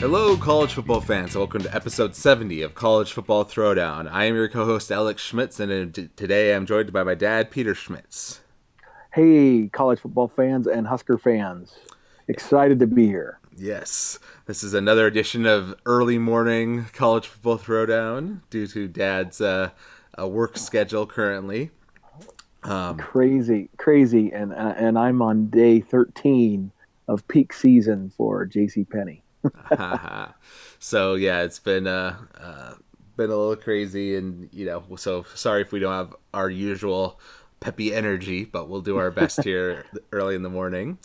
Hello, college football fans. Welcome to episode 70 of College Football Throwdown. I am your co-host, Alex Schmitz, and today I'm joined by my dad, Peter Schmitz. Hey, college football fans and Husker fans. Excited to be here. Yes, this is another edition of early morning College Football Throwdown due to Dad's work schedule currently. Crazy, and I'm on day 13 of peak season for JCPenney. So yeah, it's been a little crazy, and so sorry if we don't have our usual peppy energy, but we'll do our best here early in the morning.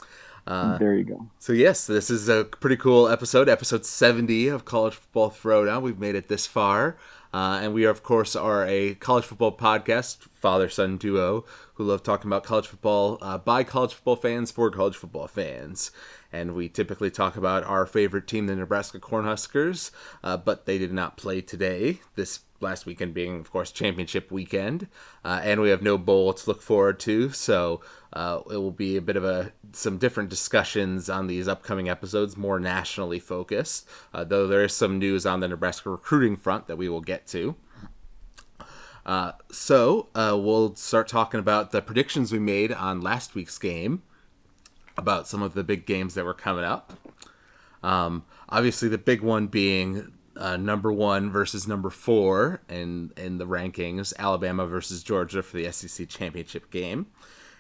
There you go. So yes, this is a pretty cool episode 70 of College Football Throwdown. We've made it this far, and we of course are a college football podcast, father-son duo who love talking about college football by college football fans for college football fans. And we typically talk about our favorite team, the Nebraska Cornhuskers, but they did not play today, this last weekend being, of course, championship weekend. And we have no bowl to look forward to, so it will be a bit of some different discussions on these upcoming episodes, more nationally focused, though there is some news on the Nebraska recruiting front that we will get to. So we'll start talking about the predictions we made on last week's game, about some of the big games that were coming up. Obviously, the big one being number 1 versus number 4 in the rankings, Alabama versus Georgia for the SEC championship game.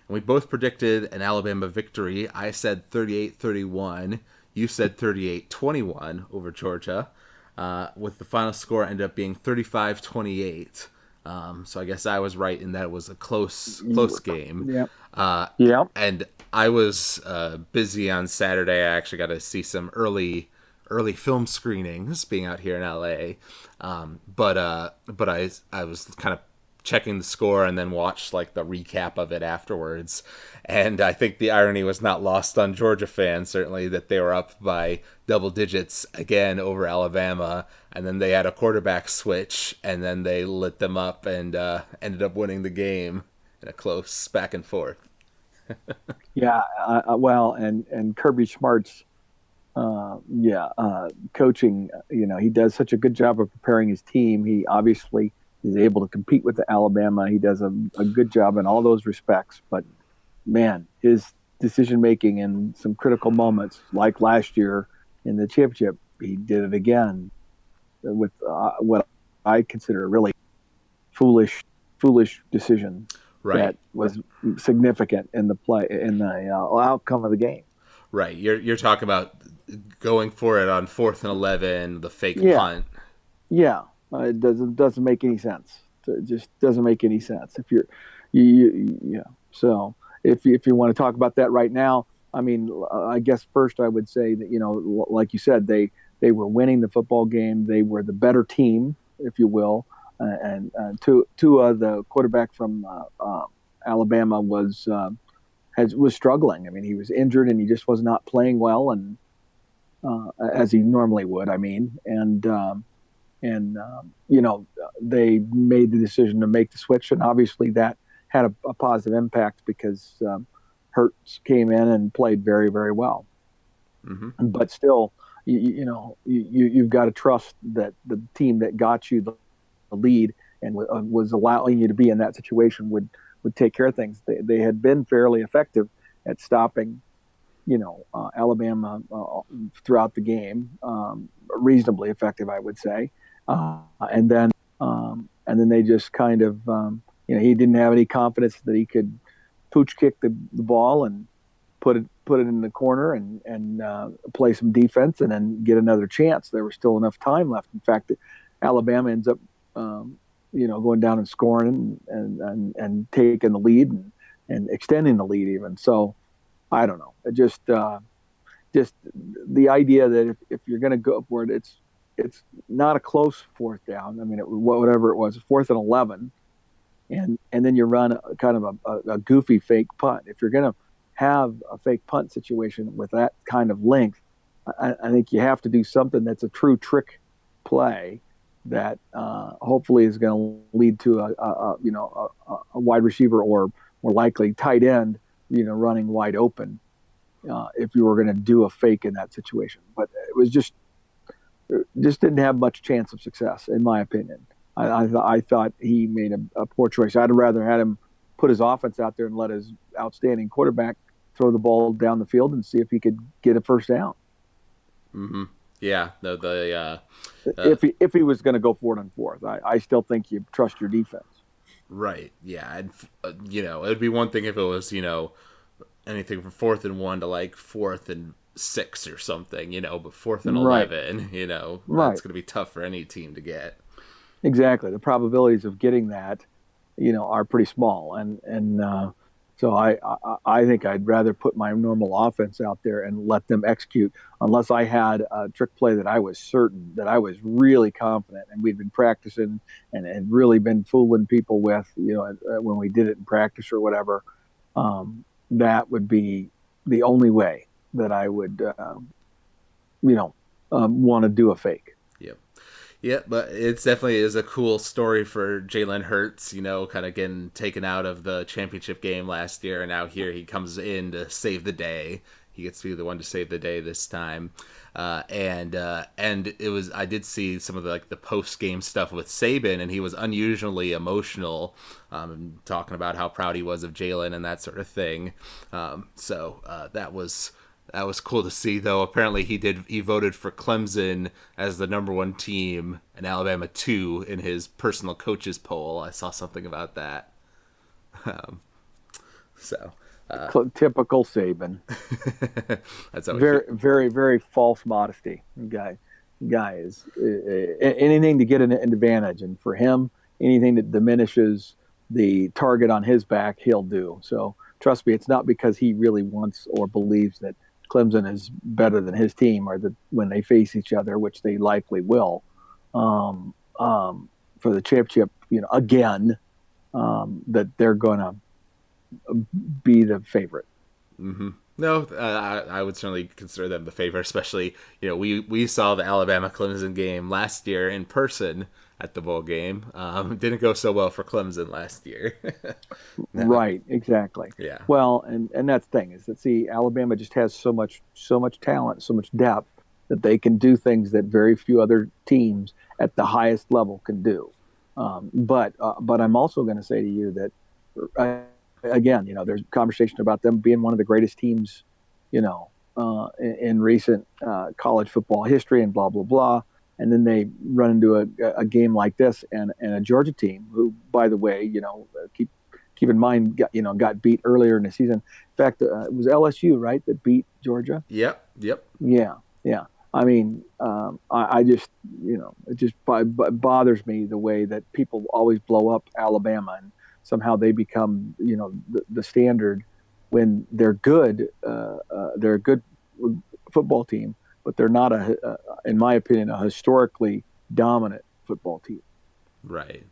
And we both predicted an Alabama victory. I said 38-31. You said 38-21 over Georgia, with the final score ended up being 35-28. So I guess I was right in that it was a close game. Yep. And I was busy on Saturday. I actually got to see some early film screenings being out here in LA. But I was kind of checking the score and then watched like the recap of it afterwards. And I think the irony was not lost on Georgia fans, certainly, that they were up by double digits again over Alabama. And then they had a quarterback switch, and then they lit them up and ended up winning the game in a close back and forth. Yeah, well, and Kirby Smart's, coaching, he does such a good job of preparing his team. He obviously is able to compete with the Alabama. He does a good job in all those respects. But, man, his decision-making in some critical moments, like last year in the championship, he did it again with what I consider a really foolish decision. Right. That was significant in the outcome of the game. Right. You're talking about going for it on 4th and 11, the fake punt. Yeah. It doesn't make any sense. It just doesn't make any sense. If So if you want to talk about that right now, I mean, I guess first I would say that like you said, they were winning the football game. They were the better team, if you will. And Tua, the quarterback from Alabama, was struggling. I mean, he was injured and he just was not playing well, and as he normally would. I mean, they made the decision to make the switch, and obviously that had a positive impact because Hurts came in and played very, very well. Mm-hmm. But still, you've got to trust that the team that got you the lead and was allowing you to be in that situation would take care of things. They had been fairly effective at stopping, Alabama throughout the game, reasonably effective, I would say. And then they just kind of, he didn't have any confidence that he could pooch kick the ball and put it in the corner and play some defense and then get another chance. There was still enough time left. In fact, Alabama ends up, going down and scoring and taking the lead and extending the lead even. So I don't know. Just the idea that if you're going to go for it, it's not a close 4th down. I mean, whatever it was, 4th and 11, and then you run kind of a goofy fake punt. If you're going to have a fake punt situation with that kind of length, I think you have to do something that's a true trick play that hopefully is going to lead to a wide receiver or more likely tight end, running wide open if you were going to do a fake in that situation. But it was just just didn't have much chance of success, in my opinion. I thought he made a poor choice. I'd rather had him put his offense out there and let his outstanding quarterback throw the ball down the field and see if he could get a first down. Mm-hmm. Yeah. No, If he was going to go for it on fourth, I still think you trust your defense. right. Yeah. And, it'd be one thing if it was, anything from 4th and 1 to like 4th and 6 or something, but 4th and Right. 11, Right. that's going to be tough for any team to get. Exactly. The probabilities of getting that, are pretty small, so I think I'd rather put my normal offense out there and let them execute, unless I had a trick play that I was certain, that I was really confident, and we'd been practicing and had really been fooling people with, when we did it in practice or whatever. That would be the only way that I would, want to do a fake. Yep. Yeah, but it's definitely is a cool story for Jalen Hurts, kind of getting taken out of the championship game last year, and now here he comes in to save the day. He gets to be the one to save the day this time, and it was, I did see some of the post game stuff with Saban, and he was unusually emotional, talking about how proud he was of Jalen and that sort of thing. So that was cool to see, though. Apparently, he voted for Clemson as the number 1 team and Alabama 2 in his personal coaches poll. I saw something about that. Um, so Typical Saban. that's how Very, very, very false modesty. Guy is anything to get an advantage, and for him, anything that diminishes the target on his back, he'll do. So trust me, it's not because he really wants or believes that Clemson is better than his team, or that when they face each other, which they likely will, for the championship, again, that they're going to be the favorite. Mm-hmm. No, I would certainly consider them the favorite, especially, we saw the Alabama Clemson game last year in person at the bowl game. It didn't go so well for Clemson last year. No. Right, exactly. Yeah. Well, and that's the thing, is that, see, Alabama just has so much talent, so much depth, that they can do things that very few other teams at the highest level can do. But I'm also going to say to you that, again, there's conversation about them being one of the greatest teams, in recent college football history, and blah blah blah. And then they run into a game like this, and a Georgia team who, by the way, keep in mind, got beat earlier in the season. In fact, it was LSU, right, that beat Georgia. Yep. Yeah. I mean, I just, it just bothers me the way that people always blow up Alabama, and somehow they become, the standard when they're good. They're a good football team, but they're not in my opinion, a historically dominant football team. Right.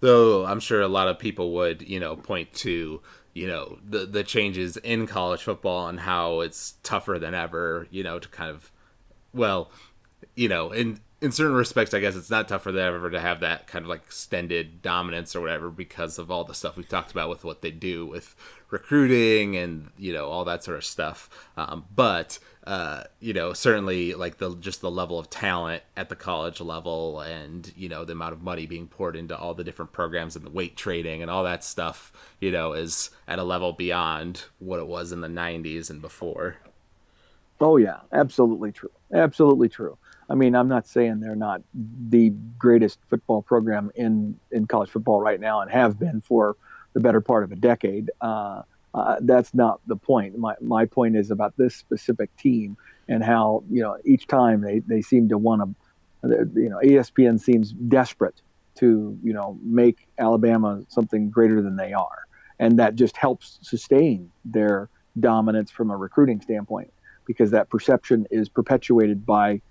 Though I'm sure a lot of people would, point to, the changes in college football and how it's tougher than ever, to kind of, well, in certain respects, I guess it's not tougher than ever to have that kind of extended dominance or whatever, because of all the stuff we've talked about with what they do with recruiting and, all that sort of stuff. But certainly just the level of talent at the college level, and, the amount of money being poured into all the different programs and the weight training and all that stuff, is at a level beyond what it was in the 90s and before. Oh yeah, absolutely true. Absolutely true. I mean, I'm not saying they're not the greatest football program in college football right now, and have been for the better part of a decade. That's not the point. My point is about this specific team, and how, each time they seem to want to, ESPN seems desperate to, make Alabama something greater than they are, and that just helps sustain their dominance from a recruiting standpoint, because that perception is perpetuated by,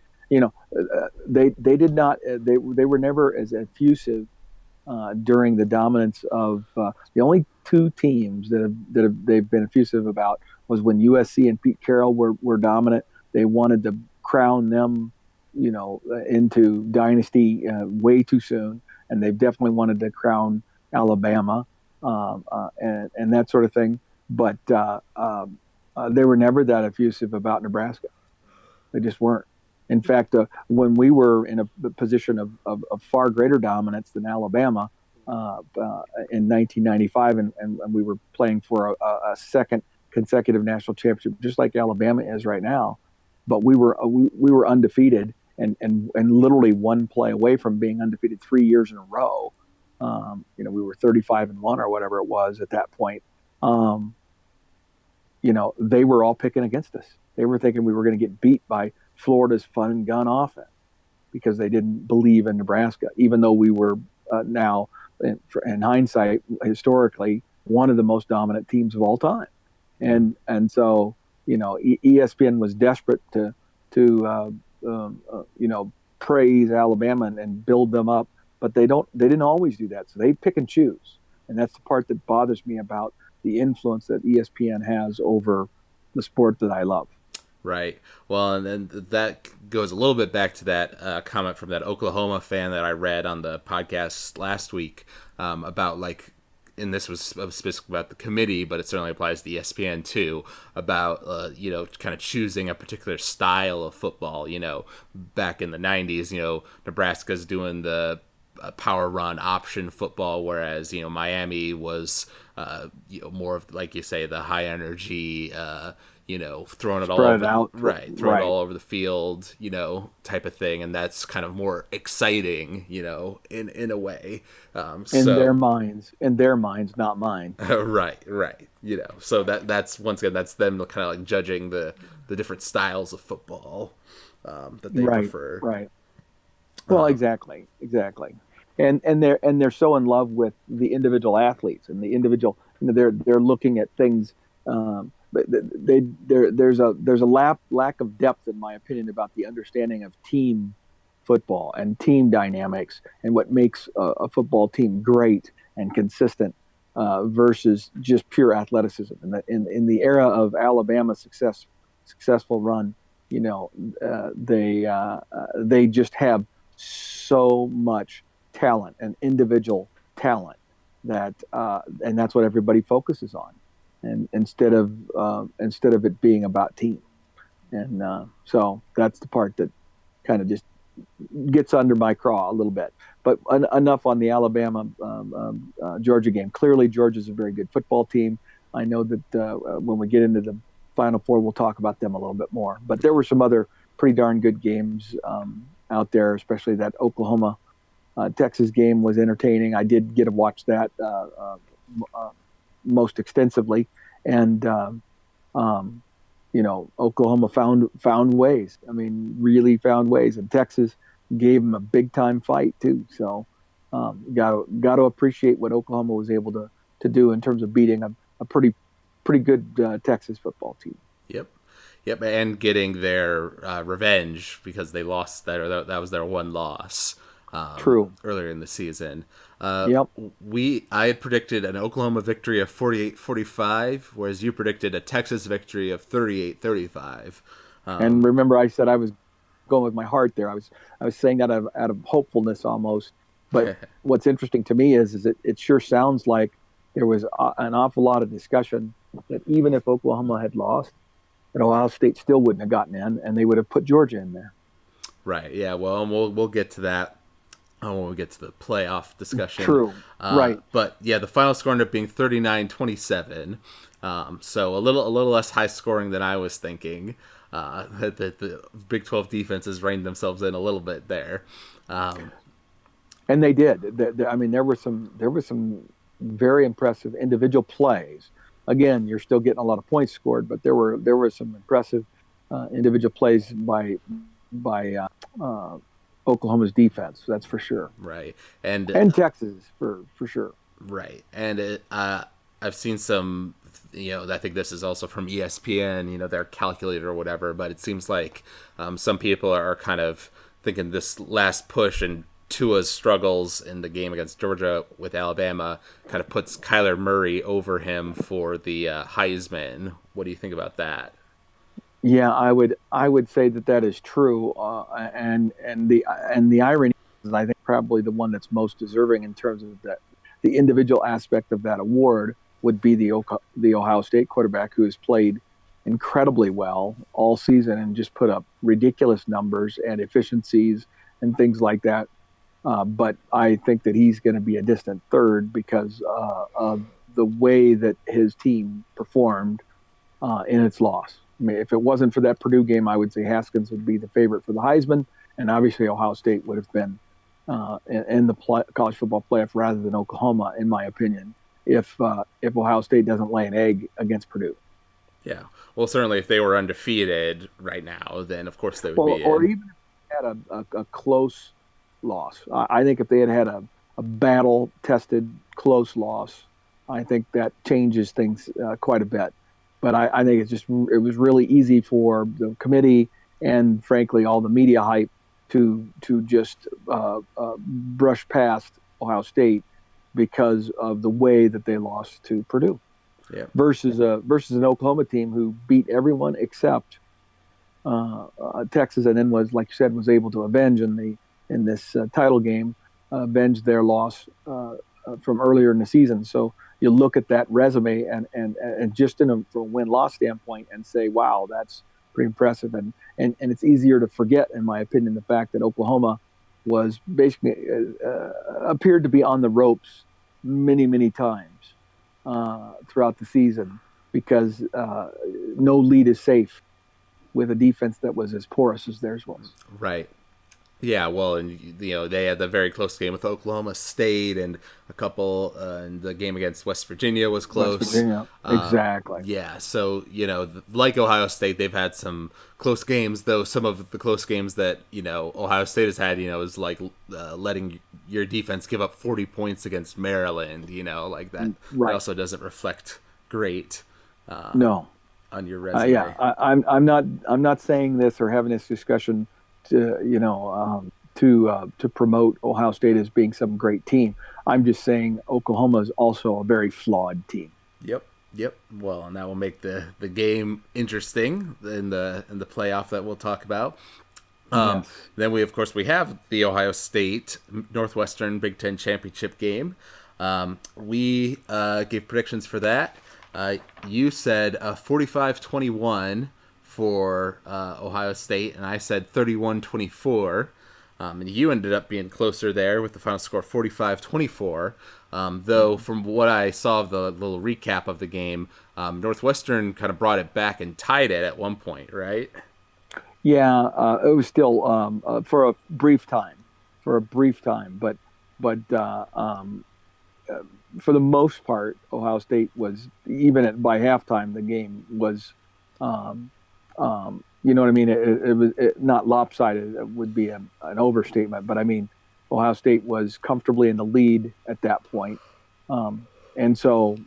they did not, they were never as effusive during the dominance of the only 2 teams they've been effusive about was when USC and Pete Carroll were dominant. They wanted to crown them, into dynasty way too soon, and they've definitely wanted to crown Alabama and that sort of thing. But they were never that effusive about Nebraska. They just weren't. In fact, when we were in a position of far greater dominance than Alabama in 1995, and we were playing for a second consecutive national championship, just like Alabama is right now, but we were undefeated and literally one play away from being undefeated 3 years in a row. We were 35-1 or whatever it was at that point. They were all picking against us. They were thinking we were going to get beat by Florida's fun and gun offense because they didn't believe in Nebraska, even though we were now, in hindsight, historically, one of the most dominant teams of all time. And so, ESPN was desperate to praise Alabama and build them up, but they didn't always do that. So they pick and choose. And that's the part that bothers me about the influence that ESPN has over the sport that I love. Right. Well, and then that goes a little bit back to that comment from that Oklahoma fan that I read on the podcast last week about and this was specific about the committee, but it certainly applies to ESPN too, about, kind of choosing a particular style of football. Back in the 90s, Nebraska's doing the power run option football, whereas, Miami was, more of, like you say, the high energy, throwing it all over, out. Right, throwing it all over the field, type of thing, and that's kind of more exciting, in a way. In their minds, not mine. Right. So that's once again, that's them kind of like judging the different styles of football that they prefer. Right. Well, exactly. And they're so in love with the individual athletes and the individual. They're looking at things. There's a lack of depth, in my opinion, about the understanding of team football and team dynamics and what makes a football team great and consistent versus just pure athleticism. And in the era of Alabama's successful run, they just have so much talent and individual talent that and that's what everybody focuses on. And instead of it being about team, and so that's the part that kind of just gets under my craw a little bit. But enough on the Alabama Georgia game. Clearly, Georgia's a very good football team. I know that when we get into the Final Four, we'll talk about them a little bit more. But there were some other pretty darn good games out there, especially that Oklahoma Texas game was entertaining. I did get to watch that most extensively, and Oklahoma found ways. I mean, really found ways, and Texas gave them a big time fight too. So, got to appreciate what Oklahoma was able to do in terms of beating a pretty good Texas football team. Yep, and getting their revenge because they lost that was their one loss. True. Earlier in the season. Yep. I had predicted an Oklahoma victory of 48-45, whereas you predicted a Texas victory of 38-35. And remember, I said I was going with my heart there. I was saying that out of hopefulness almost. But what's interesting to me is it sure sounds like there was an awful lot of discussion that even if Oklahoma had lost, that Ohio State still wouldn't have gotten in, and they would have put Georgia in there. Right. Yeah. Well, we'll get to that when we get to the playoff discussion. True. Right. But yeah, the final score ended up being 39-27. So a little less high scoring than I was thinking. That the Big 12 defenses reined themselves in a little bit there. And they did. I mean, there were some very impressive individual plays. Again, you're still getting a lot of points scored, but there were some impressive individual plays by Oklahoma's defense. That's for sure. Right, and Texas for sure. Right, and I've seen some. I think this is also from ESPN. Their calculator or whatever, but it seems like some people are kind of thinking this last push and Tua's struggles in the game against Georgia with Alabama kind of puts Kyler Murray over him for the Heisman. What do you think about that? Yeah, I would say that is true, and the irony is, I think probably the one that's most deserving in terms of the individual aspect of that award would be the Ohio State quarterback who has played incredibly well all season and just put up ridiculous numbers and efficiencies and things like that. But I think that he's going to be a distant third because of the way that his team performed in its loss. I mean, if it wasn't for that Purdue game, I would say Haskins would be the favorite for the Heisman, and obviously Ohio State would have been in the college football playoff rather than Oklahoma, in my opinion, if Ohio State doesn't lay an egg against Purdue. Yeah. Well, certainly if they were undefeated right now, then of course they would be Or in. even if they had a close loss. I think if they had a battle-tested close loss, I think that changes things quite a bit. But I think it was really easy for the committee and frankly all the media hype to just brush past Ohio State because of the way that they lost to Purdue. Yeah. Versus an Oklahoma team who beat everyone except Texas, and then like you said, was able to avenge in this title game, avenge their loss from earlier in the season. So you look at that resume and just from a win-loss standpoint and say, wow, that's pretty impressive. And it's easier to forget, in my opinion, the fact that Oklahoma was basically appeared to be on the ropes many, many times throughout the season because no lead is safe with a defense that was as porous as theirs was. Right. Yeah, well, and they had the very close game with Oklahoma State, and a couple, and the game against West Virginia was close. West Virginia, exactly. Yeah, so like Ohio State, they've had some close games. Though some of the close games that Ohio State has had, is like letting your defense give up 40 points against Maryland. Like that. Right. That also doesn't reflect great. No. On your resume. Yeah, I'm not saying this or having this discussion to promote Ohio State as being some great team. I'm just saying Oklahoma is also a very flawed team. Yep. Well, and that will make the game interesting in the playoff that we'll talk about. Yes. Then we have the Ohio State Northwestern Big Ten championship game. We gave predictions for that. You said 45-21 for Ohio State, and I said 31-24. And you ended up being closer there with the final score 45-24. Though from what I saw of the little recap of the game, Northwestern kind of brought it back and tied it at one point, right? Yeah, it was still for a brief time, but for the most part, Ohio State was, even by halftime, the game was, you know what I mean? It was not lopsided. It would be an overstatement, but I mean, Ohio State was comfortably in the lead at that point. And so,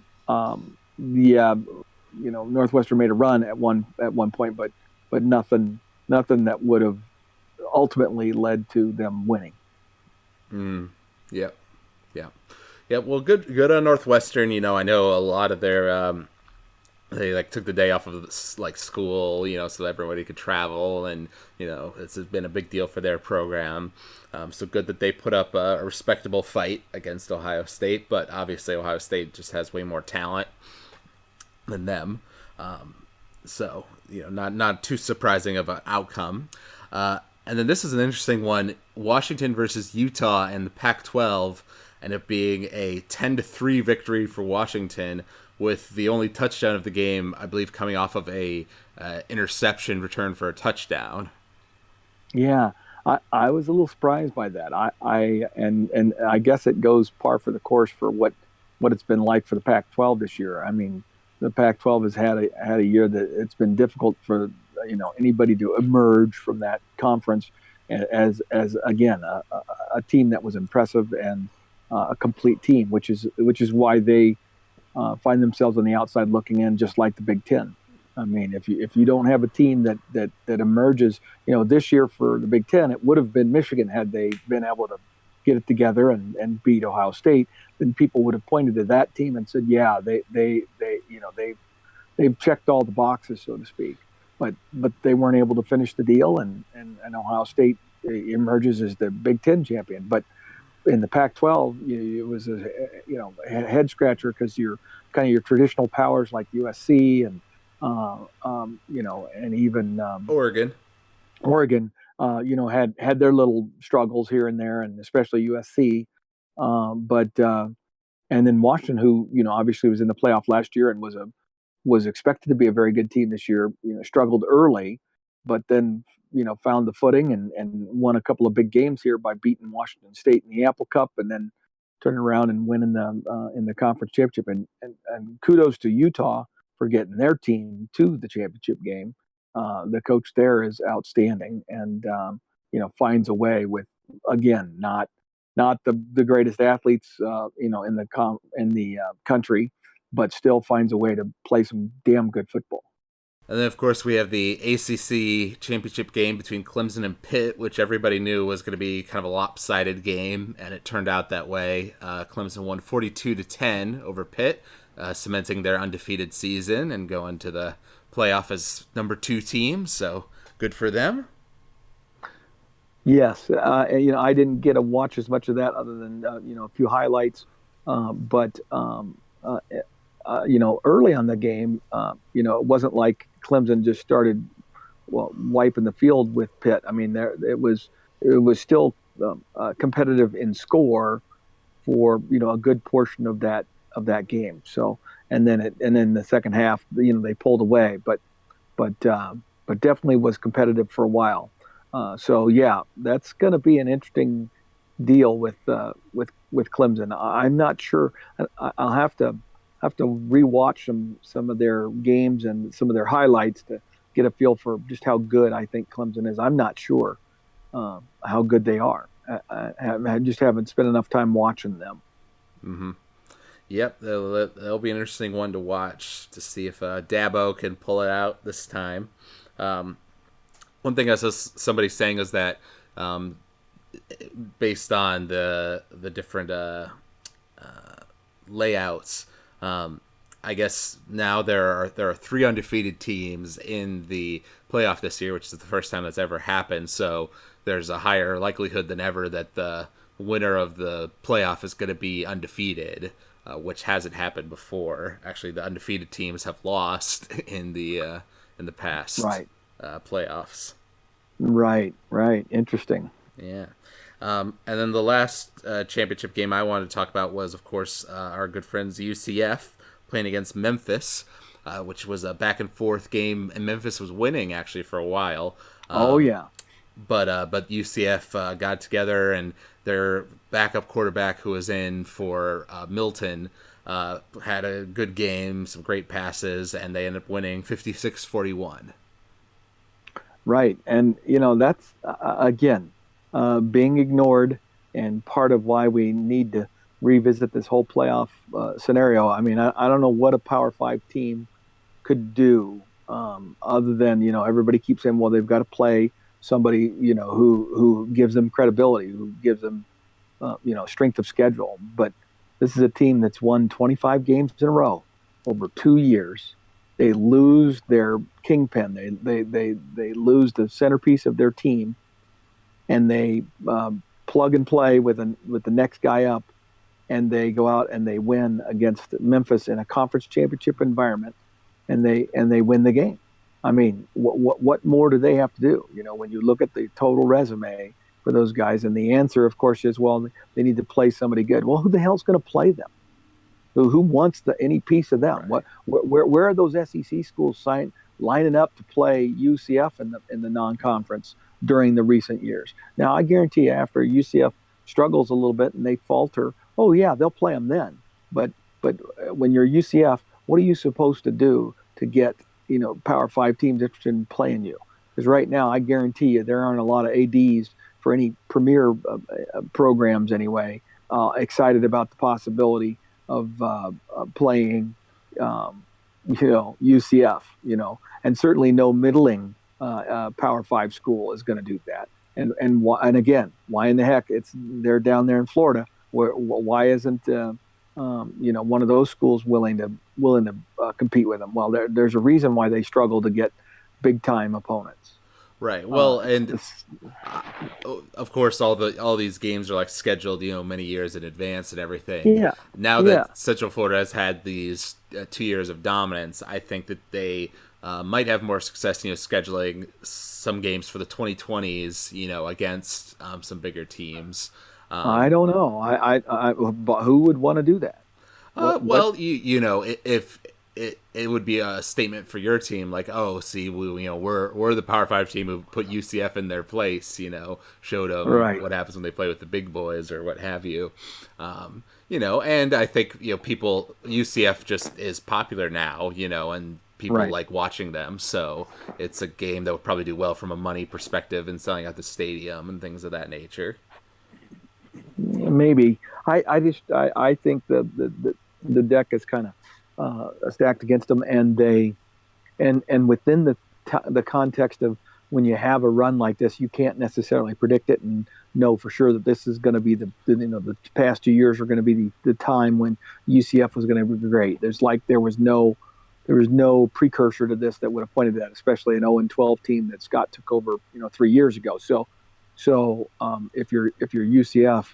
Northwestern made a run at one point, but nothing that would have ultimately led to them winning. Yep. Yeah, well, good on Northwestern. I know a lot of their they took the day off of school, so that everybody could travel, and it's been a big deal for their program. So good that they put up a respectable fight against Ohio State, but obviously Ohio State just has way more talent than them. So not too surprising of an outcome. And then this is an interesting one: Washington versus Utah in the Pac-12. And it being a 10-3 victory for Washington, with the only touchdown of the game, I believe, coming off of a interception return for a touchdown. Yeah, I was a little surprised by that. And I guess it goes par for the course for what it's been like for the Pac-12 this year. I mean, the Pac-12 has had a year that it's been difficult for anybody to emerge from that conference as again a team that was impressive and a complete team, which is why they find themselves on the outside looking in, just like the Big Ten. I mean, if you don't have a team that emerges, this year for the Big Ten, it would have been Michigan had they been able to get it together and beat Ohio State. Then people would have pointed to that team and said, yeah, they've checked all the boxes, so to speak. But they weren't able to finish the deal, and Ohio State emerges as the Big Ten champion. But in the Pac-12, it was a head scratcher because you're kind of your traditional powers like USC and and even Oregon. Oregon, had their little struggles here and there, and especially USC. But and then Washington, who obviously was in the playoff last year and was expected to be a very good team this year, struggled early, but then found the footing and won a couple of big games here by beating Washington State in the Apple Cup, and then turning around and winning in the conference championship. And kudos to Utah for getting their team to the championship game. The coach there is outstanding, and finds a way with, again, not the greatest athletes in the country, but still finds a way to play some damn good football. And then, of course, we have the ACC championship game between Clemson and Pitt, which everybody knew was going to be kind of a lopsided game, and it turned out that way. Clemson won 42-10 over Pitt, cementing their undefeated season and going to the playoff as number 2 team. So good for them. Yes, I didn't get to watch as much of that other than a few highlights, but early on the game, it wasn't like Clemson just started wiping the field with Pitt. I mean, it was still competitive in score for a good portion of that game. So and then the second half, they pulled away, but definitely was competitive for a while. So yeah, that's going to be an interesting deal with Clemson. I'm not sure. I'll have to rewatch some of their games and some of their highlights to get a feel for just how good I think Clemson is. I'm not sure how good they are. I just haven't spent enough time watching them. Mm-hmm. Yep, that'll be an interesting one to watch to see if Dabo can pull it out this time. One thing I saw somebody saying is that based on the different layouts, I guess now there are 3 undefeated teams in the playoff this year, which is the first time that's ever happened. So there's a higher likelihood than ever that the winner of the playoff is going to be undefeated, which hasn't happened before. Actually, the undefeated teams have lost in the past playoffs. Right. Interesting. Yeah. And then the last championship game I wanted to talk about was, of course, our good friends UCF playing against Memphis, which was a back and forth game, and Memphis was winning actually for a while. But UCF got together, and their backup quarterback, who was in for Milton, had a good game, some great passes, and they ended up winning 56-41. Right, and that's again being ignored, and part of why we need to revisit this whole playoff scenario. I mean, I don't know what a Power 5 team could do other than everybody keeps saying, well, they've got to play somebody who gives them credibility, who gives them strength of schedule. But this is a team that's won 25 games in a row over 2 years. They lose their kingpin. They lose the centerpiece of their team, and they plug and play with the next guy up, and they go out and they win against Memphis in a conference championship environment, and they win the game. I mean, what more do they have to do? When you look at the total resume for those guys, and the answer, of course, is, well, they need to play somebody good. Well, who the hell's going to play them? Who wants any piece of them? Right. Where are those SEC schools lining up to play UCF in the non-conference during the recent years? Now, I guarantee you, after UCF struggles a little bit and they falter, oh yeah, they'll play them then. But when you're UCF, what are you supposed to do to get Power 5 teams interested in playing you? Because right now, I guarantee you, there aren't a lot of ADs for any premier programs anyway excited about the possibility of playing, UCF, and certainly no middling Power 5 school is going to do that. And again, why in the heck they're down there in Florida? Why isn't one of those schools willing to compete with them? Well, there's a reason why they struggle to get big time opponents. Right. Well, and It's uh, of course, all these games are like scheduled, many years in advance and everything. yeah, Now yeah, that Central Florida has had these 2 years of dominance, I think that they might have more success, scheduling some games for the 2020s, against some bigger teams. I don't know. But who would want to do that? What? Well, if it would be a statement for your team, like, oh, see, we're the Power Five team who put UCF in their place, showed them Right, what happens when they play with the big boys or what have you, and I think people UCF just is popular now, and people right. like watching them, so it's a game that would probably do well from a money perspective and selling out the stadium and things of that nature. Maybe. I think the deck is kind of stacked against them, and and within the context of when you have a run like this, you can't necessarily predict it and know for sure that this is going to be the past 2 years are going to be the time when UCF was going to be great. There was no precursor to this that would have pointed to that, especially an 0-12 team that Scott took over 3 years ago. So if you're UCF,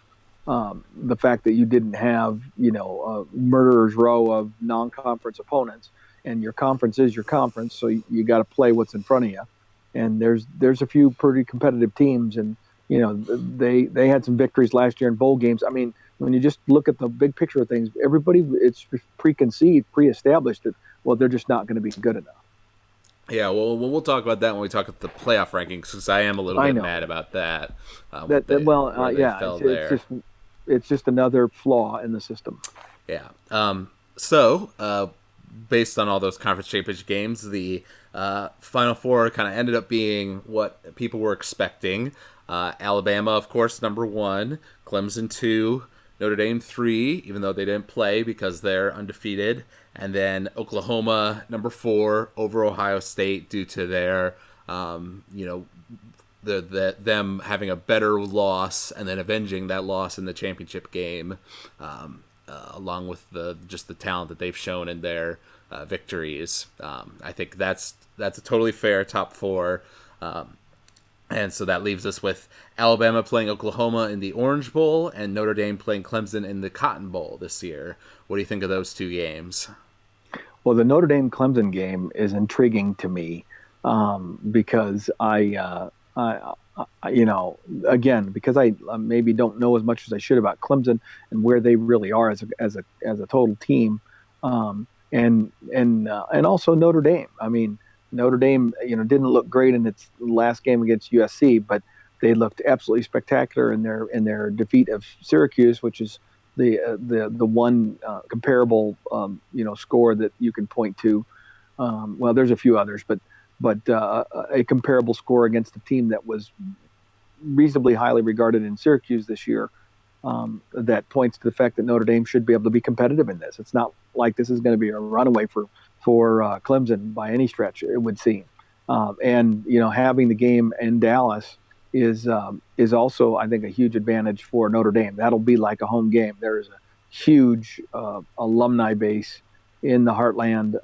the fact that you didn't have a murderer's row of non-conference opponents, and your conference is your conference, so you got to play what's in front of you. And there's a few pretty competitive teams, and they had some victories last year in bowl games. I mean, when you just look at the big picture of things, everybody, it's preconceived, pre-established that, well, they're just not going to be good enough. Yeah, well, we'll talk about that when we talk about the playoff rankings, because I am a little bit mad about that. Yeah, it's just another flaw in the system. Yeah. So, based on all those conference championship games, the Final Four kind of ended up being what people were expecting. Alabama, of course, number 1, Clemson 2, Notre Dame 3, even though they didn't play because they're undefeated, and then Oklahoma number 4 over Ohio State due to their, them having a better loss and then avenging that loss in the championship game, along with the talent that they've shown in their victories. I think that's a totally fair top 4. And so that leaves us with Alabama playing Oklahoma in the Orange Bowl and Notre Dame playing Clemson in the Cotton Bowl this year. What do you think of those 2 games? Well, the Notre Dame Clemson game is intriguing to me because because I maybe don't know as much as I should about Clemson and where they really are as a total team, and also Notre Dame. I mean, Notre Dame, didn't look great in its last game against USC, but they looked absolutely spectacular in their defeat of Syracuse, which is the one comparable score that you can point to. Well, there's a few others, but a comparable score against a team that was reasonably highly regarded in Syracuse this year. That points to the fact that Notre Dame should be able to be competitive in this. It's not like this is going to be a runaway for Clemson by any stretch, it would seem. And having the game in Dallas is also, I think, a huge advantage for Notre Dame. That'll be like a home game. There is a huge alumni base in the Heartland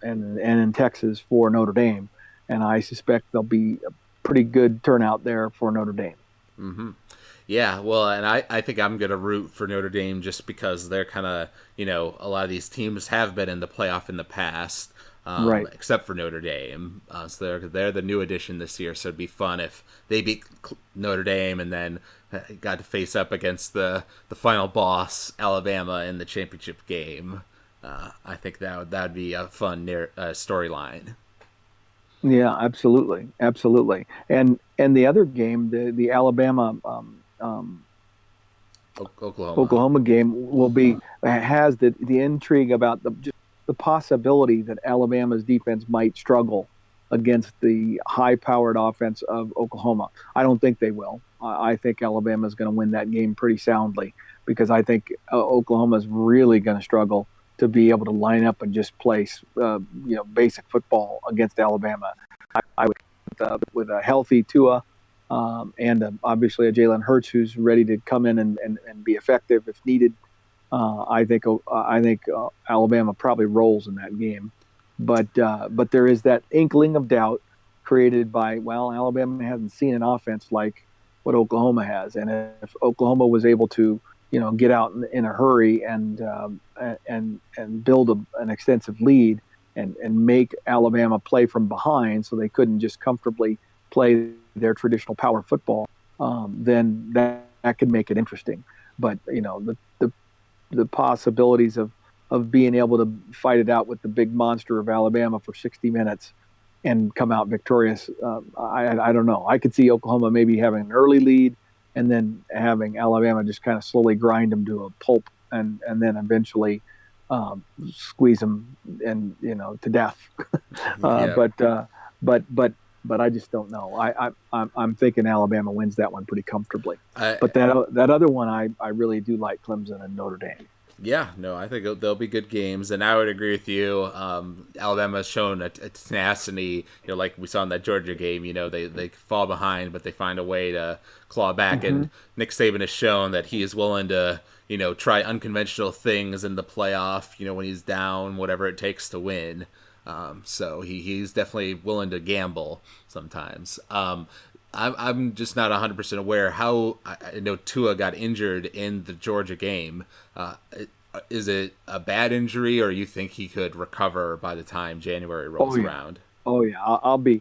and in Texas for Notre Dame, and I suspect there'll be a pretty good turnout there for Notre Dame. Mm-hmm. Yeah, well, and I think I'm going to root for Notre Dame just because they're kind of, a lot of these teams have been in the playoff in the past, right. Except for Notre Dame. So they're the new addition this year, so it'd be fun if they beat Notre Dame and then got to face up against the final boss, Alabama, in the championship game. I think that would be a fun storyline. Yeah, absolutely. And the other game, the Alabama Oklahoma game has the intrigue about the possibility that Alabama's defense might struggle against the high-powered offense of Oklahoma. I don't think they will. I think Alabama is going to win that game pretty soundly because I think Oklahoma is really going to struggle to be able to line up and just play, basic football against Alabama. I would, with a healthy Tua and obviously a Jalen Hurts who's ready to come in and be effective if needed. I think Alabama probably rolls in that game, but there is that inkling of doubt created by, well, Alabama hasn't seen an offense like what Oklahoma has, and if Oklahoma was able to, get out in a hurry and build an extensive lead and make Alabama play from behind, so they couldn't just comfortably play their traditional power football, then that could make it interesting. But the possibilities of being able to fight it out with the big monster of Alabama for 60 minutes and come out victorious, I don't know. I could see Oklahoma maybe having an early lead and then having Alabama just kind of slowly grind them to a pulp and then eventually squeeze them to death. Yeah. But I just don't know. I'm thinking Alabama wins that one pretty comfortably. But that other one, I really do like Clemson and Notre Dame. Yeah, no, I think they'll be good games, and I would agree with you. Alabama has shown a tenacity, like we saw in that Georgia game. They fall behind, but they find a way to claw back. Mm-hmm. And Nick Saban has shown that he is willing to, try unconventional things in the playoff. When he's down, whatever it takes to win. So he's definitely willing to gamble sometimes. I'm just not 100% aware how I know Tua got injured in the Georgia game. Is it a bad injury, or you think he could recover by the time January rolls around? Oh yeah, I'll be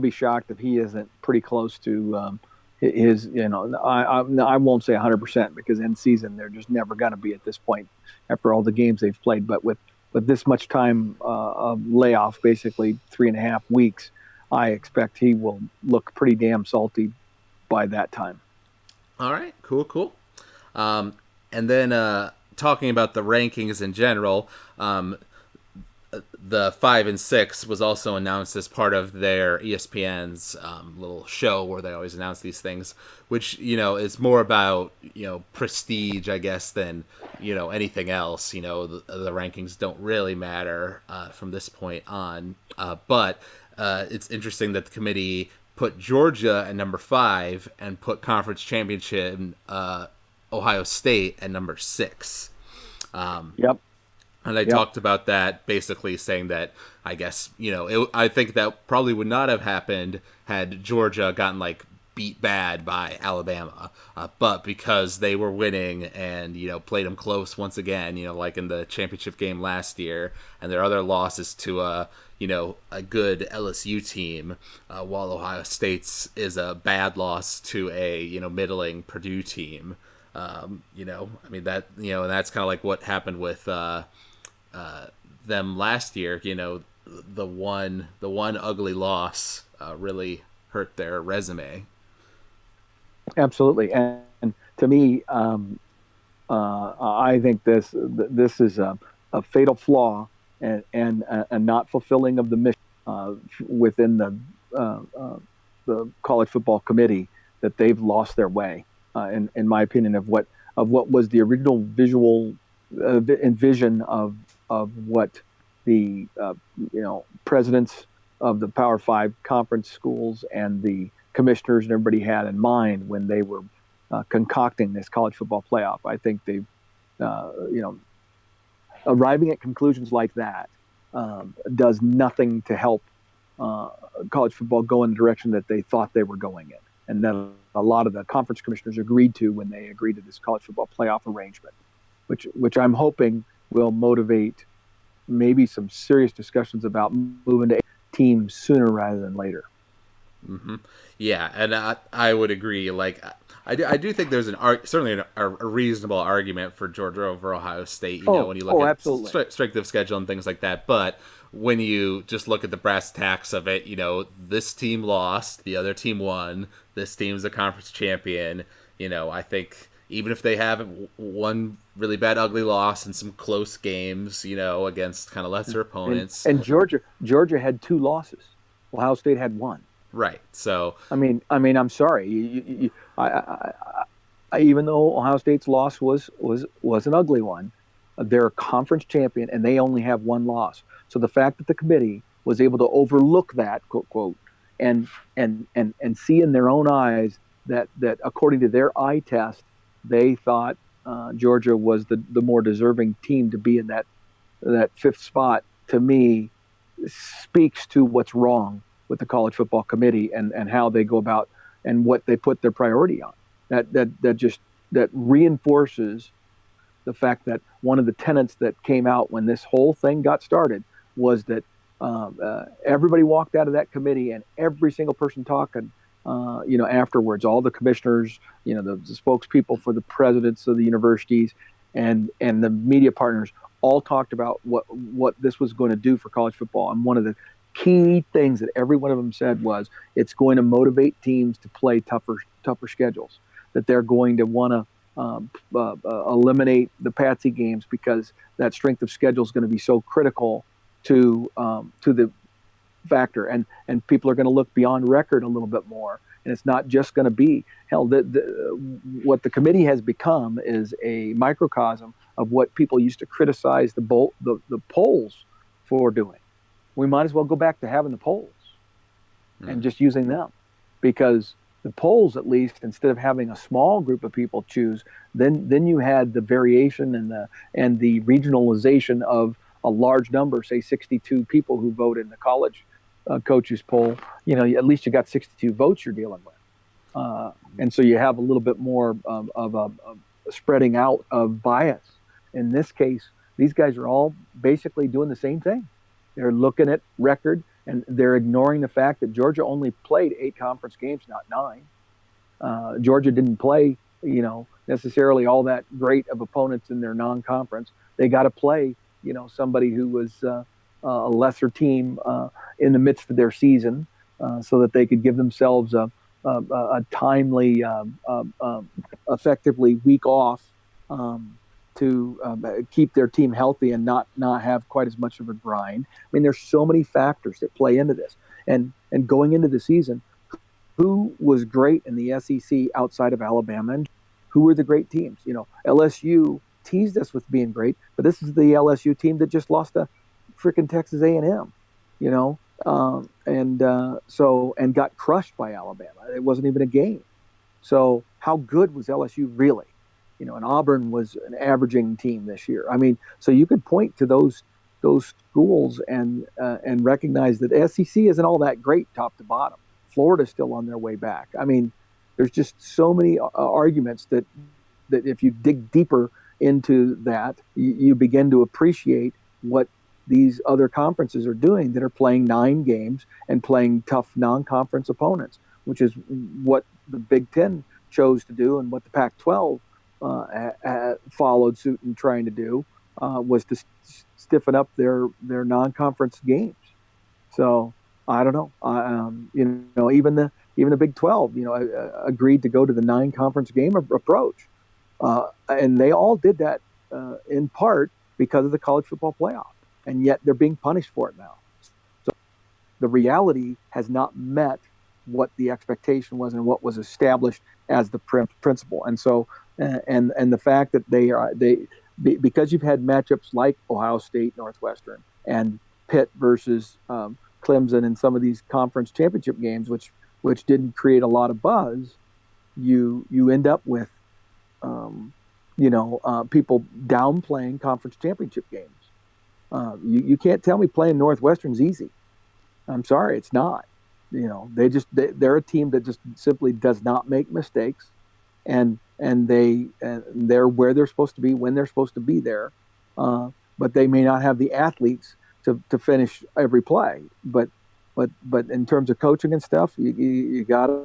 shocked if he isn't pretty close to his. I won't say 100% because in season they're just never going to be at this point after all the games they've played. But with this much time of layoff, basically 3.5 weeks, I expect he will look pretty damn salty by that time. All right, cool. And then talking about the rankings in general, the 5 and 6 was also announced as part of their ESPN's little show where they always announce these things, which is more about prestige, I guess, than anything else. The rankings don't really matter from this point on, but it's interesting that the committee put Georgia at number 5 and put conference championship Ohio State at number 6. Yep. And I talked about that, basically saying that I guess I think that probably would not have happened had Georgia gotten beat bad by Alabama, but because they were winning and played them close once again, like in the championship game last year, and their other losses to a good LSU team, while Ohio State's is a bad loss to a middling Purdue team. I mean that and that's kind of like what happened with them last year. The one ugly loss really hurt their resume. Absolutely, and to me, I think this is a fatal flaw and a not fulfilling of the mission within the college football committee, that they've lost their way. In my opinion, of what was the original visual vision of what the presidents of the Power 5 conference schools and the commissioners and everybody had in mind when they were concocting this college football playoff. I think they've, arriving at conclusions like that does nothing to help college football go in the direction that they thought they were going in, and that a lot of the conference commissioners agreed to when they agreed to this college football playoff arrangement, which I'm hoping will motivate maybe some serious discussions about moving to teams sooner rather than later. Mm-hmm. Yeah, and I would agree. I do think there's certainly a reasonable argument for Georgia over Ohio State. When you look at strength of schedule and things like that. But when you just look at the brass tacks of it, this team lost, the other team won. This team's a conference champion. I think even if they have one really bad, ugly loss and some close games, against kind of lesser opponents, and Georgia had 2 losses, Ohio State had 1. Right. So I mean, I'm sorry. I even though Ohio State's loss was an ugly one, they're a conference champion and they only have 1 loss. So the fact that the committee was able to overlook that quote and see in their own eyes that according to their eye test, they thought Georgia was the more deserving team to be in that 5th spot, to me speaks to what's wrong with the college football committee and how they go about and what they put their priority on. That reinforces the fact that one of the tenets that came out when this whole thing got started was that everybody walked out of that committee, and every single person talking, afterwards, all the commissioners, the spokespeople for the presidents of the universities, and the media partners all talked about what this was going to do for college football. And one of the key things that every one of them said was it's going to motivate teams to play tougher schedules, that they're going to want to eliminate the patsy games because that strength of schedule is going to be so critical to the factor, and people are going to look beyond record a little bit more, and it's not just going to be hell. What the committee has become is a microcosm of what people used to criticize the polls for doing. We might as well go back to having the polls and just using them, because the polls, at least, instead of having a small group of people choose, then you had the variation and the regionalization of a large number, say 62 people who vote in the college coaches poll. At least you got 62 votes you're dealing with, and so you have a little bit more of a spreading out of bias. In this case, these guys are all basically doing the same thing. They're looking at record, and they're ignoring the fact that Georgia only played 8 conference games, not 9. Georgia didn't play, necessarily all that great of opponents in their non-conference. They got to play, somebody who was a lesser team in the midst of their season, so that they could give themselves a timely, effectively week off to keep their team healthy and not have quite as much of a grind. I mean, there's so many factors that play into this. And going into the season, who was great in the SEC outside of Alabama, and who were the great teams? LSU teased us with being great, but this is the LSU team that just lost to freaking Texas A&M, and got crushed by Alabama. It wasn't even a game. So how good was LSU really? And Auburn was an averaging team this year. I mean, so you could point to those schools and recognize that the SEC isn't all that great top to bottom. Florida's still on their way back. I mean, there's just so many arguments that if you dig deeper into that, you begin to appreciate what these other conferences are doing that are playing 9 games and playing tough non-conference opponents, which is what the Big Ten chose to do, and what the Pac-12 followed suit in trying to do, was to stiffen up their non-conference games. So I don't know. Even the Big 12, agreed to go to the 9-conference game approach, and they all did that in part because of the college football playoff, and yet they're being punished for it now. So the reality has not met what the expectation was and what was established as the principle. And so, and the fact that because you've had matchups like Ohio State, Northwestern, and Pitt versus Clemson in some of these conference championship games, which didn't create a lot of buzz, you end up with people downplaying conference championship games. You can't tell me playing Northwestern's easy. I'm sorry, it's not. They're a team that just simply does not make mistakes, and they're where they're supposed to be when they're supposed to be there, but they may not have the athletes to finish every play. But in terms of coaching and stuff, you gotta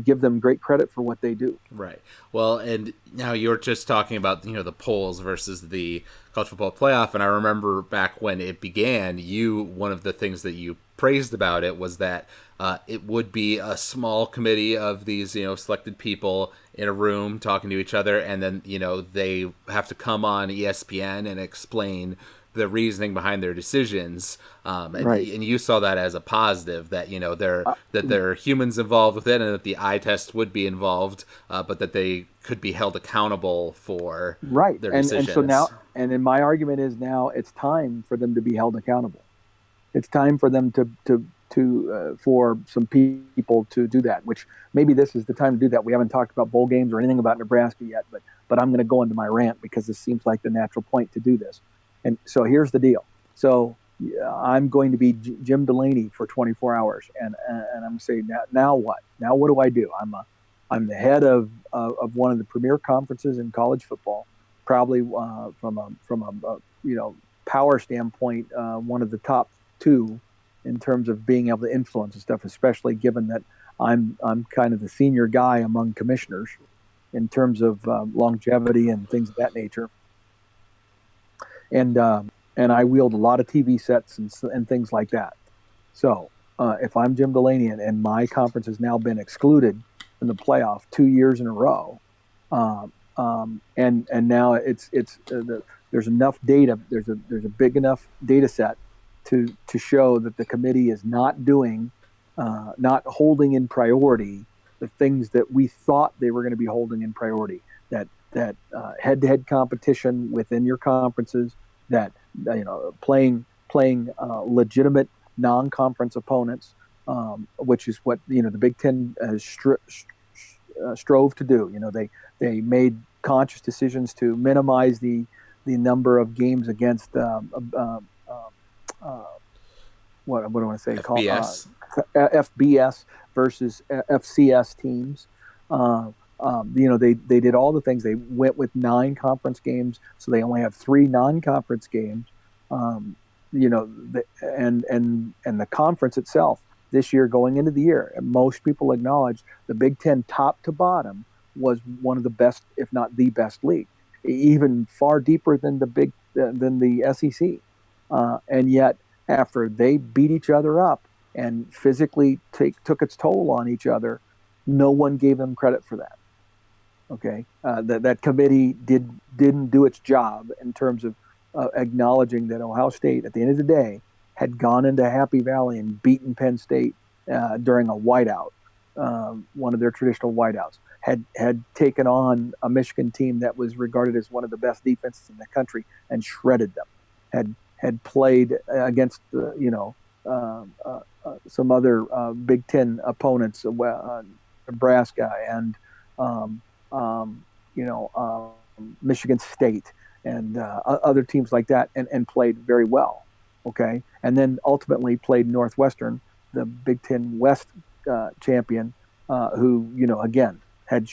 give them great credit for what they do. Right. Well, and now you're just talking about the polls versus the college football playoff, and I remember back when it began, one of the things that you praised about it was that it would be a small committee of these selected people in a room talking to each other, and then they have to come on ESPN and explain the reasoning behind their decisions, right. And you saw that as a positive, that there are humans involved with it, and that the eye test would be involved, but that they could be held accountable for their decisions. And so now, and then my argument is now it's time for them to be held accountable. It's time for them for some people to do that. Which maybe this is the time to do that. We haven't talked about bowl games or anything about Nebraska yet, but I'm going to go into my rant because this seems like the natural point to do this. And so here's the deal. So I'm going to be Jim Delaney for 24 hours, and I'm going to say now what? Now what do I do? I'm the head of one of the premier conferences in college football, probably from a power standpoint, one of the top two in terms of being able to influence and stuff, especially given that I'm kind of the senior guy among commissioners in terms of longevity and things of that nature. And I wield a lot of TV sets and things like that. So if I'm Jim Delaney and my conference has now been excluded from the playoff 2 years in a row, and now there's enough data, there's a big enough data set to show that the committee is not holding in priority the things that we thought they were going to be holding in priority. That head-to-head competition within your conferences, that playing legitimate non-conference opponents, which is what the Big Ten has strove to do. They made conscious decisions to minimize the number of games against what do I want to say? FBS. FBS versus FCS teams. They did all the things. They went with 9 conference games, so they only have 3 non-conference games. And the conference itself this year, going into the year, most people acknowledge the Big Ten, top to bottom, was one of the best, if not the best league, even far deeper than the SEC. And yet, after they beat each other up and physically took its toll on each other, no one gave them credit for that. Okay, that committee didn't do its job in terms of acknowledging that Ohio State, at the end of the day, had gone into Happy Valley and beaten Penn State during a whiteout, one of their traditional whiteouts, had taken on a Michigan team that was regarded as one of the best defenses in the country and shredded them, had played against some other Big Ten opponents, Nebraska and Michigan State and other teams like that, and played very well. Okay, and then ultimately played Northwestern, the Big Ten West champion, who again had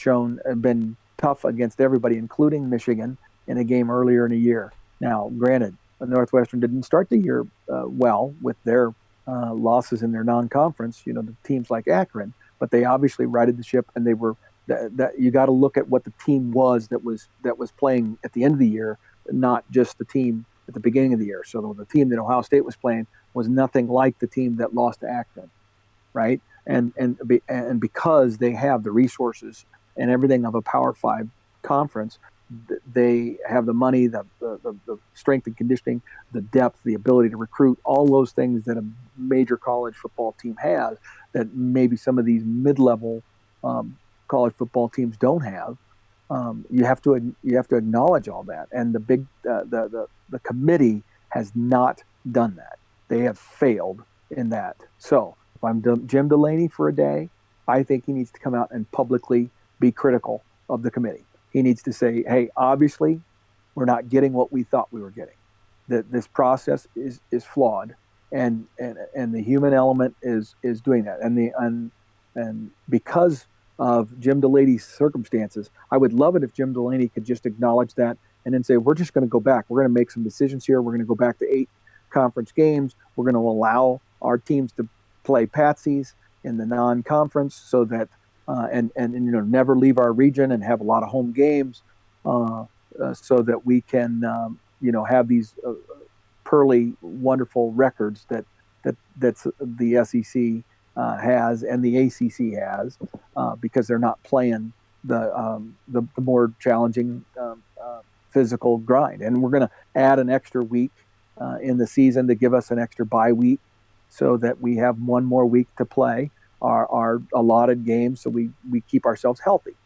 been tough against everybody, including Michigan, in a game earlier in the year. Now, granted, Northwestern didn't start the year well with their losses in their non-conference, the teams like Akron, but they obviously righted the ship, and they were that you got to look at what the team was that was playing at the end of the year, not just the team at the beginning of the year. So the team that Ohio State was playing was nothing like the team that lost to Akron, right? And because they have the resources and everything of a Power 5 conference, they have the money, the strength and conditioning, the depth, the ability to recruit, all those things that a major college football team has that maybe some of these mid-level college football teams don't have. You have to acknowledge all that, and the committee has not done that. They have failed in that. So if I'm Jim Delaney for a day, I think he needs to come out and publicly be critical of the committee. He needs to say, hey, obviously, we're not getting what we thought we were getting. That this process is flawed, and the human element is doing that. And because of Jim Delaney's circumstances, I would love it if Jim Delaney could just acknowledge that and then say, we're just going to go back. We're going to make some decisions here. We're going to go back to 8 conference games. We're going to allow our teams to play patsies in the non-conference so that and never leave our region and have a lot of home games so that we can have these pearly, wonderful records that's the SEC has and the ACC has because they're not playing the more challenging physical grind. And we're going to add an extra week in the season to give us an extra bye week so that we have one more week to play our allotted games so we keep ourselves healthy.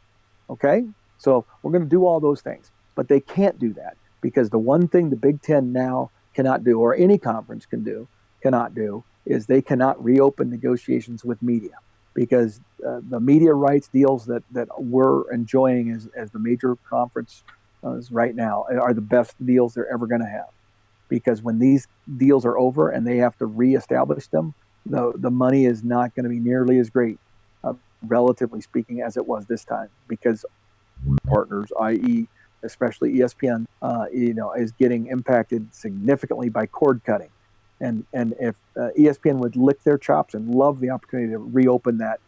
Okay? So we're going to do all those things. But they can't do that because the one thing the Big Ten now cannot do, or any conference cannot do, is they cannot reopen negotiations with media because the media rights deals that we're enjoying as the major conference right now are the best deals they're ever going to have because when these deals are over and they have to reestablish them, the money is not going to be nearly as great, relatively speaking, as it was this time, because partners, i.e., especially ESPN, is getting impacted significantly by cord cutting. And if ESPN would lick their chops and love the opportunity to reopen that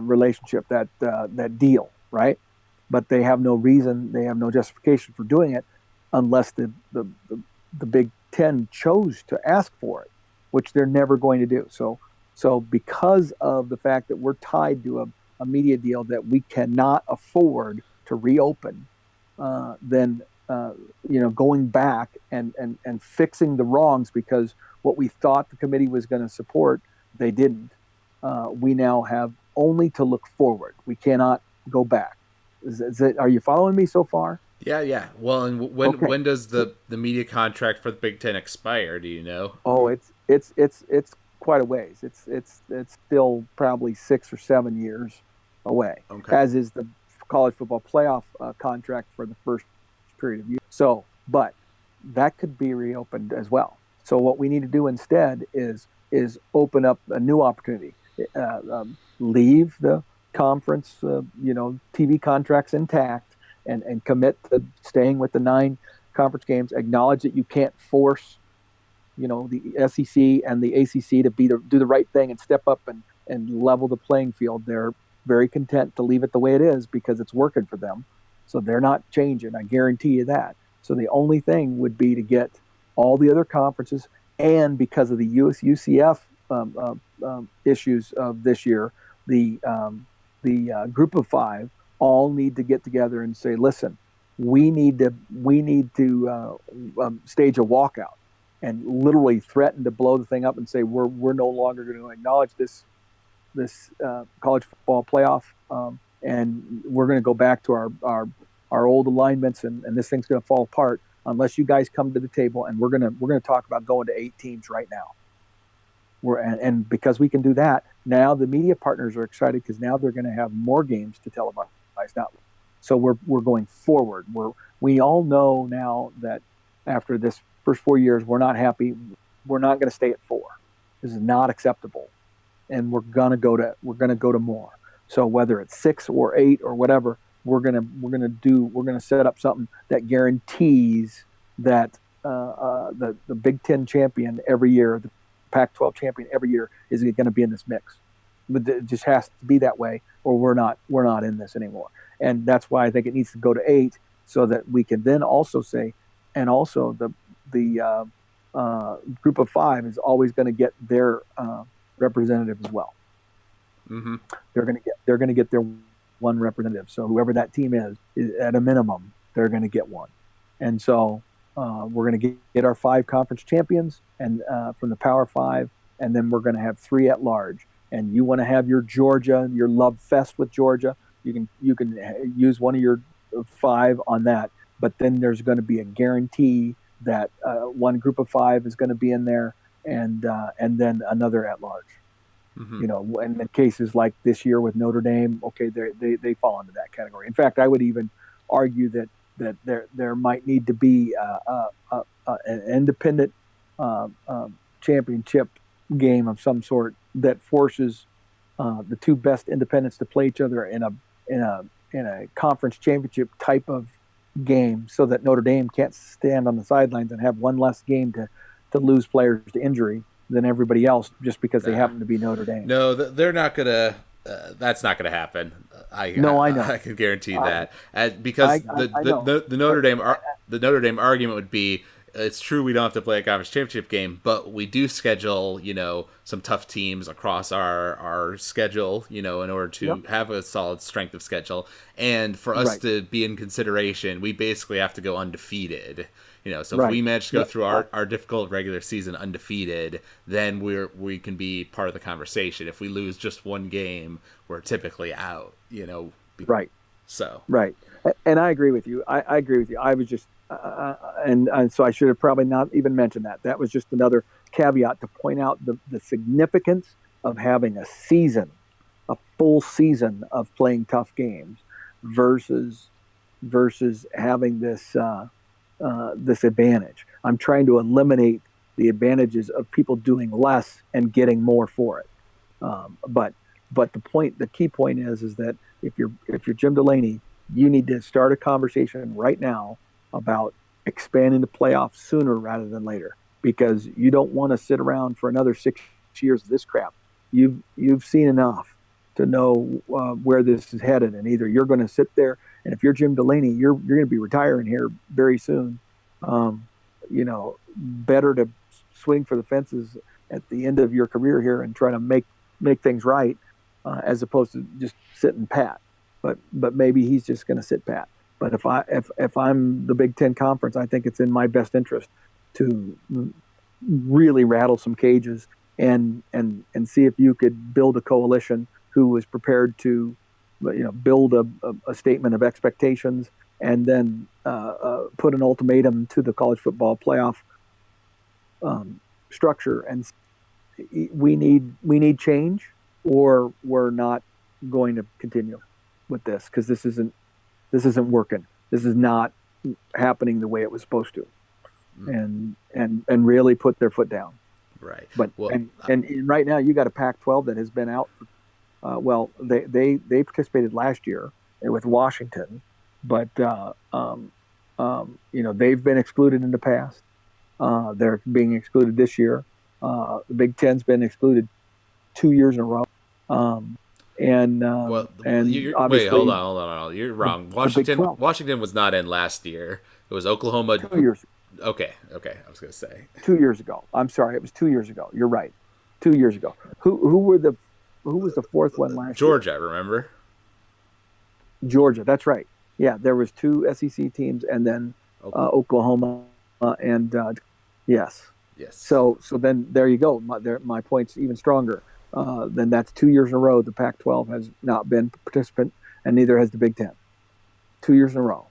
relationship, that deal, right? But they have no reason, they have no justification for doing it unless the Big Ten chose to ask for it, which they're never going to do. So because of the fact that we're tied to a media deal that we cannot afford to reopen, then going back and fixing the wrongs, because what we thought the committee was going to support, they didn't. We now have only to look forward. We cannot go back. Are you following me so far? Yeah. Well, and when does the media contract for the Big Ten expire? Do you know? Oh, it's quite a ways. It's still probably 6 or 7 years away. Okay. As is the college football playoff contract for the first period of years. So, but that could be reopened as well. So what we need to do instead is open up a new opportunity. Leave the conference, TV contracts intact, and commit to staying with the 9 conference games. Acknowledge that you can't force, the SEC and the ACC to do the right thing and step up and level the playing field. They're very content to leave it the way it is because it's working for them. So they're not changing. I guarantee you that. So the only thing would be to get all the other conferences, and because of the UCF issues of this year, the group of 5 all need to get together and say, listen, we need to stage a walkout and literally threaten to blow the thing up and say we're no longer going to acknowledge this college football playoff, and we're going to go back to our old alignments, and this thing's going to fall apart unless you guys come to the table, and we're going to talk about going to 8 teams right now. And because we can do that, now the media partners are excited because now they're going to have more games to televise now. So we're going forward. We all know now that after this first 4 years, we're not happy. We're not going to stay at 4. This is not acceptable, and we're going to go to more. So whether it's 6 or 8 or whatever, we're going to set up something that guarantees that the Big Ten champion every year, the Pac-12 champion every year, is going to be in this mix. But it just has to be that way, or we're not in this anymore. And that's why I think it needs to go to 8, so that we can then also say, and also the group of 5 is always going to get their representative as well. Mm-hmm. They're going to get their one representative. So whoever that team is at a minimum, they're going to get one. And so we're going to get our 5 conference champions and from the Power 5, and then we're going to have 3 at large. And you want to have your Georgia, your love fest with Georgia, you can use one of your 5 on that. But then there's going to be a guarantee that one group of 5 is going to be in there, and then another at large. Mm-hmm. And in cases like this year with Notre Dame, okay, they fall into that category. In fact, I would even argue that there might need to be an independent championship game of some sort that forces the 2 best independents to play each other in a conference championship type of game, so that Notre Dame can't stand on the sidelines and have one less game to lose players to injury than everybody else just because they happen to be Notre Dame. No, they're not gonna. That's not gonna happen. I know. I can guarantee that, because the Notre Dame argument would be, it's true we don't have to play a conference championship game, but we do schedule some tough teams across our schedule in order to have a solid strength of schedule, and for us to be in consideration, we basically have to go undefeated. So if we manage to go through our difficult regular season undefeated, then we can be part of the conversation. If we lose just one game, we're typically out. Right. So right, and I agree with you. I agree with you. I was just and so I should have probably not even mentioned that. That was just another caveat to point out the significance of having a full season of playing tough games versus having this this advantage. I'm trying to eliminate the advantages of people doing less and getting more for it. But the key point is that if you're Jim Delaney, you need to start a conversation right now about expanding the playoffs sooner rather than later, because you don't want to sit around for another 6 years of this crap. You've seen enough to know where this is headed, and either you're going to sit there, and if you're Jim Delaney, you're going to be retiring here very soon. Better to swing for the fences at the end of your career here and try to make things right, as opposed to just sitting pat. But maybe he's just going to sit pat. But if I'm the Big Ten Conference, I think it's in my best interest to really rattle some cages and see if you could build a coalition who was prepared to, build a statement of expectations, and then put an ultimatum to the college football playoff structure, and we need change, or we're not going to continue with this, because this isn't working. This is not happening the way it was supposed to, and really put their foot down. Right. But and right now you got a Pac-12 that has been out. They participated last year with Washington, but they've been excluded in the past. They're being excluded this year. The Big Ten's been excluded 2 years in a row. Wait, hold on. You're wrong. Washington was not in last year. It was Oklahoma. 2 years. Okay. I was gonna say 2 years ago. I'm sorry, it was 2 years ago. You're right. 2 years ago. Who was the fourth one last Georgia, year? remember? Georgia, that's right. Yeah, there was 2 SEC teams, and then Oklahoma, and yes. So then there you go. My point's even stronger. Then that's 2 years in a row the Pac-12 has not been a participant, and neither has the Big Ten. 2 years in a row.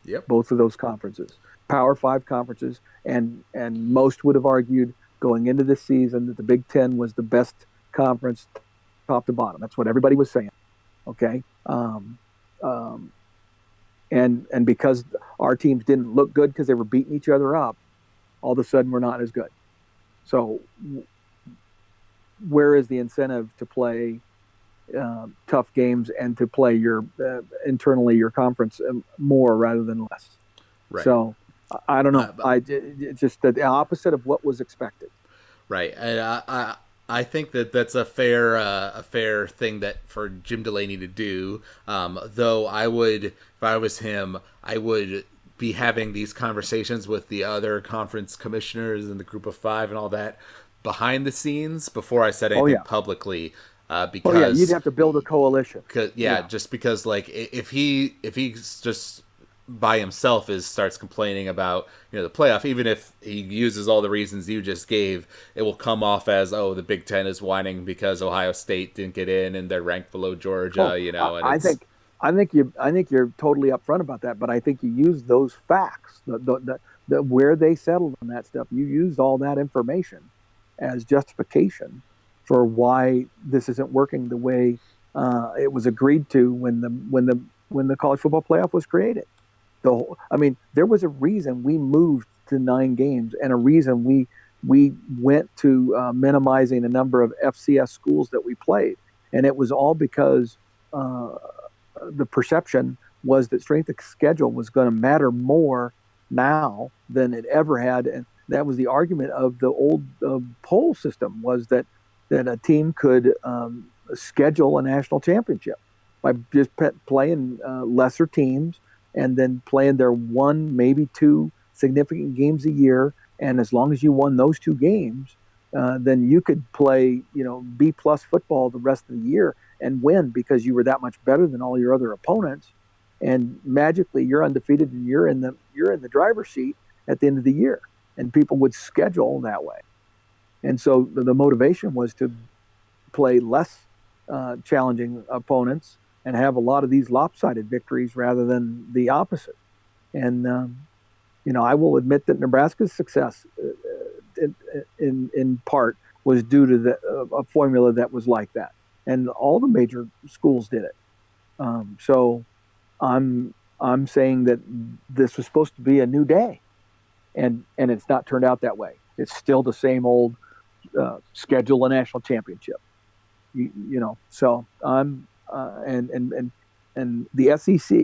Yep. Both of those conferences, Power 5 conferences, and most would have argued going into this season that the Big Ten was the best conference, top to bottom. That's what everybody was saying. Okay. And because our teams didn't look good because they were beating each other up, all of a sudden we're not as good. So where is the incentive to play tough games and to play your internally your conference more rather than less? Right. So I don't know. It's just the opposite of what was expected. Right. And I think that's a fair thing that for Jim Delaney to do. Though if I was him, I would be having these conversations with the other conference commissioners and the Group of Five and all that behind the scenes before I said anything publicly. Because you'd have to build a coalition. Just because if he's just by himself starts complaining about the playoff, even if he uses all the reasons you just gave, it will come off as, oh, the Big Ten is whining because Ohio State didn't get in and they're ranked below Georgia. And I think you're totally upfront about that, but I think you use those facts, the where they settled on that stuff. You used all that information as justification for why this isn't working the way it was agreed to when the college football playoff was created. There was a reason we moved to 9 games, and a reason we went to minimizing the number of FCS schools that we played, and it was all because the perception was that strength of schedule was going to matter more now than it ever had, and that was the argument of the old poll system, was that a team could schedule a national championship by just playing lesser teams, and then playing their 1, maybe 2 significant games a year. And as long as you won those 2 games, then you could play, B+ football the rest of the year and win, because you were that much better than all your other opponents. And magically you're undefeated, and you're in the driver's seat at the end of the year. And people would schedule that way. And so the motivation was to play less challenging opponents and have a lot of these lopsided victories rather than the opposite. And, I will admit that Nebraska's success in part was due to a formula that was like that. And all the major schools did it. So I'm saying that this was supposed to be a new day. and it's not turned out that way. It's still the same old schedule a national championship. So I'm and the SEC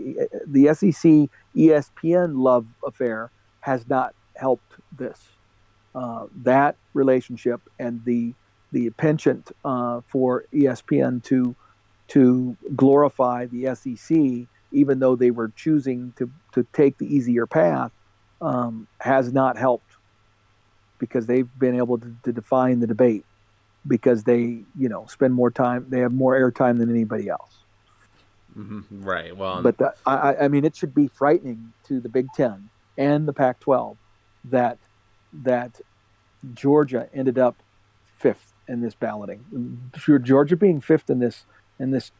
ESPN love affair has not helped this. That relationship and the penchant for ESPN to glorify the SEC, even though they were choosing to take the easier path, has not helped, because they've been able to define the debate, because they spend more time, they have more airtime than anybody else. Mm-hmm. Right. Well, but I mean, it should be frightening to the Big Ten and the Pac-12 that Georgia ended up fifth in this balloting. Georgia being fifth in this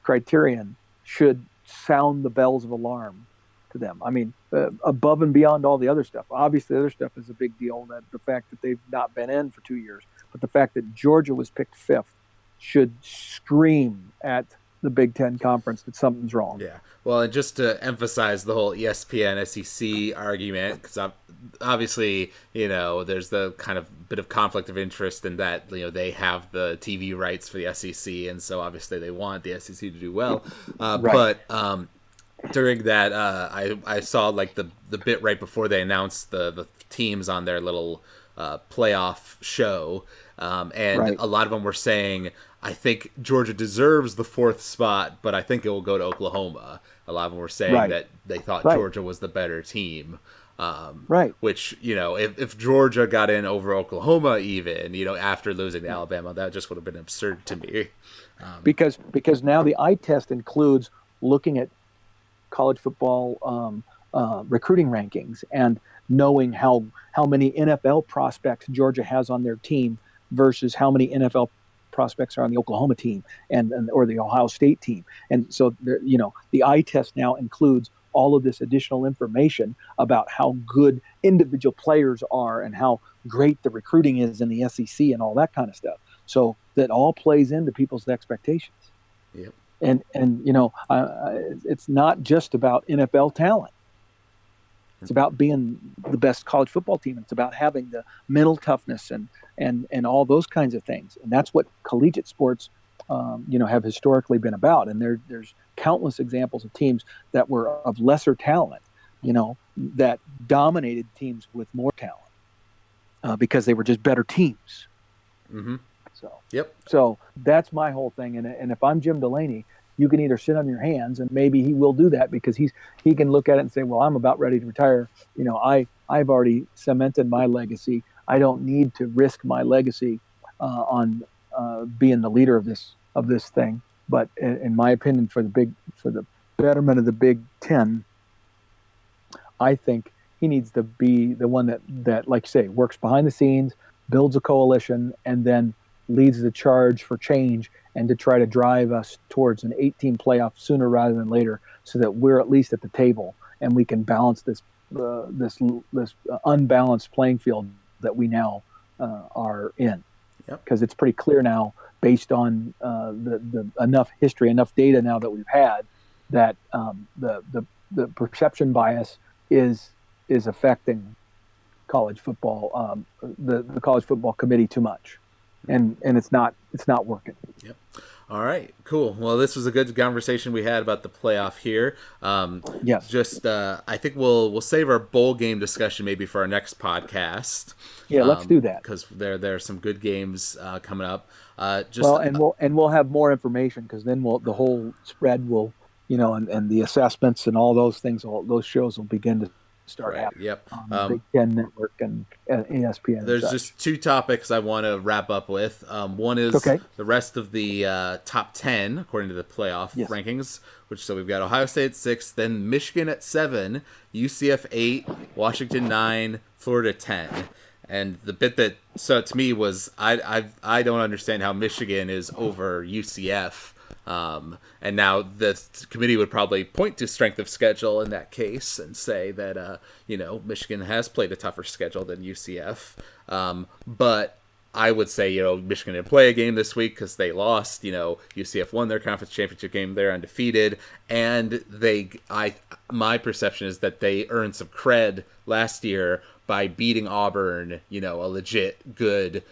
criterion should sound the bells of alarm to them. I mean, above and beyond all the other stuff. Obviously, the other stuff is a big deal. That the fact that they've not been in for 2 years, but the fact that Georgia was picked fifth should scream at the Big Ten Conference that something's wrong. Yeah. Well, and just to emphasize the whole ESPN SEC argument, because obviously, there's the kind of bit of conflict of interest in that, they have the TV rights for the SEC, and so obviously they want the SEC to do well. Right. But during that, I saw like the bit right before they announced the teams on their little playoff show, and Right. a lot of them were saying, I think Georgia deserves the fourth spot, but I think it will go to Oklahoma. A lot of them were saying Right. that they thought Right. Georgia was the better team. Right. Which, if Georgia got in over Oklahoma even, after losing to Alabama, that just would have been absurd to me. Because now the eye test includes looking at college football recruiting rankings and knowing how many NFL prospects Georgia has on their team versus how many NFL prospects are on the Oklahoma team or the Ohio State team. And so, the eye test now includes all of this additional information about how good individual players are and how great the recruiting is in the SEC and all that kind of stuff. So that all plays into people's expectations. Yep. And it's not just about NFL talent. It's about being the best college football team. It's about having the mental toughness and all those kinds of things. And that's what collegiate sports, have historically been about. And there's countless examples of teams that were of lesser talent, that dominated teams with more talent because they were just better teams. Mm-hmm. So, yep. So that's my whole thing. And if I'm Jim Delaney, you can either sit on your hands, and maybe he will do that because he can look at it and say, well, I'm about ready to retire. I've already cemented my legacy. I don't need to risk my legacy on being the leader of this thing. But in my opinion, for the betterment of the Big Ten, I think he needs to be the one that, like you say, works behind the scenes, builds a coalition, and then leads the charge for change and to try to drive us towards an 18 playoff sooner rather than later, so that we're at least at the table and we can balance this unbalanced playing field that we now are in. Because it's pretty clear now, based on the enough history, enough data now that we've had, that the perception bias is affecting college football, the college football committee too much. And it's not working. Yep. All right, cool. Well, this was a good conversation we had about the playoff here. Yes. Just I think we'll save our bowl game discussion maybe for our next podcast. Yeah, let's do that, because there are some good games coming up. We'll have more information, because then the whole spread will, and the assessments and all those things, all those shows will begin to start happening. Yep. On Big Ten Network and ESPN. There's just two topics I want to wrap up with. One is the rest of the top 10 according to the playoff rankings. So we've got Ohio State at 6, then Michigan at 7, UCF 8, Washington 9, Florida 10. And the bit that stood out to me was I don't understand how Michigan is over UCF. And now the committee would probably point to strength of schedule in that case and say that, Michigan has played a tougher schedule than UCF. But I would say, Michigan didn't play a game this week because they lost. UCF won their conference championship game. They're undefeated. And my perception is that they earned some cred last year by beating Auburn, a legit good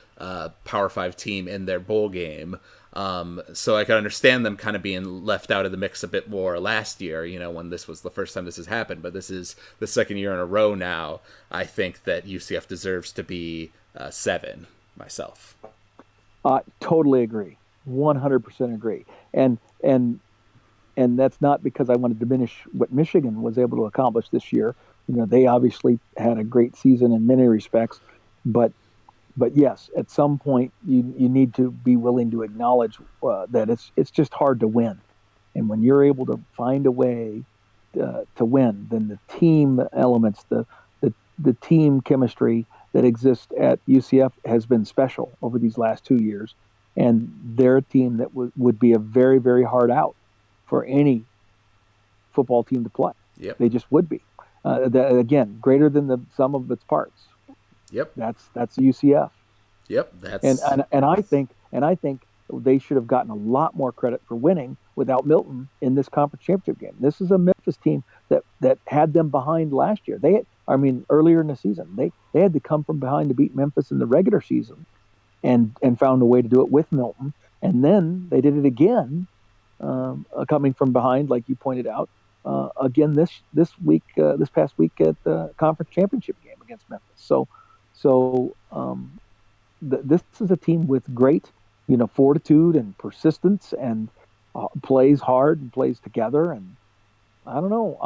Power 5 team in their bowl game. So I can understand them kind of being left out of the mix a bit more last year, when this was the first time this has happened. But this is the second year in a row now. I think that UCF deserves to be 7 myself. Totally agree. 100% agree. And that's not because I want to diminish what Michigan was able to accomplish this year. They obviously had a great season in many respects, but yes, at some point you need to be willing to acknowledge that it's just hard to win. And when you're able to find a way to win, then the team elements, the team chemistry that exists at UCF has been special over these last 2 years. And they're a team that would be a very, very hard out for any football team to play. Yep. They just would be. Again, greater than the sum of its parts. Yep. That's UCF. Yep. And I think they should have gotten a lot more credit for winning without Milton in this conference championship game. This is a Memphis team that had them behind last year. Earlier in the season, they had to come from behind to beat Memphis in the regular season, and found a way to do it with Milton. And then they did it again, coming from behind, like you pointed out, again this past week at the conference championship game against Memphis. So this is a team with great, fortitude and persistence, and plays hard and plays together. And I don't know.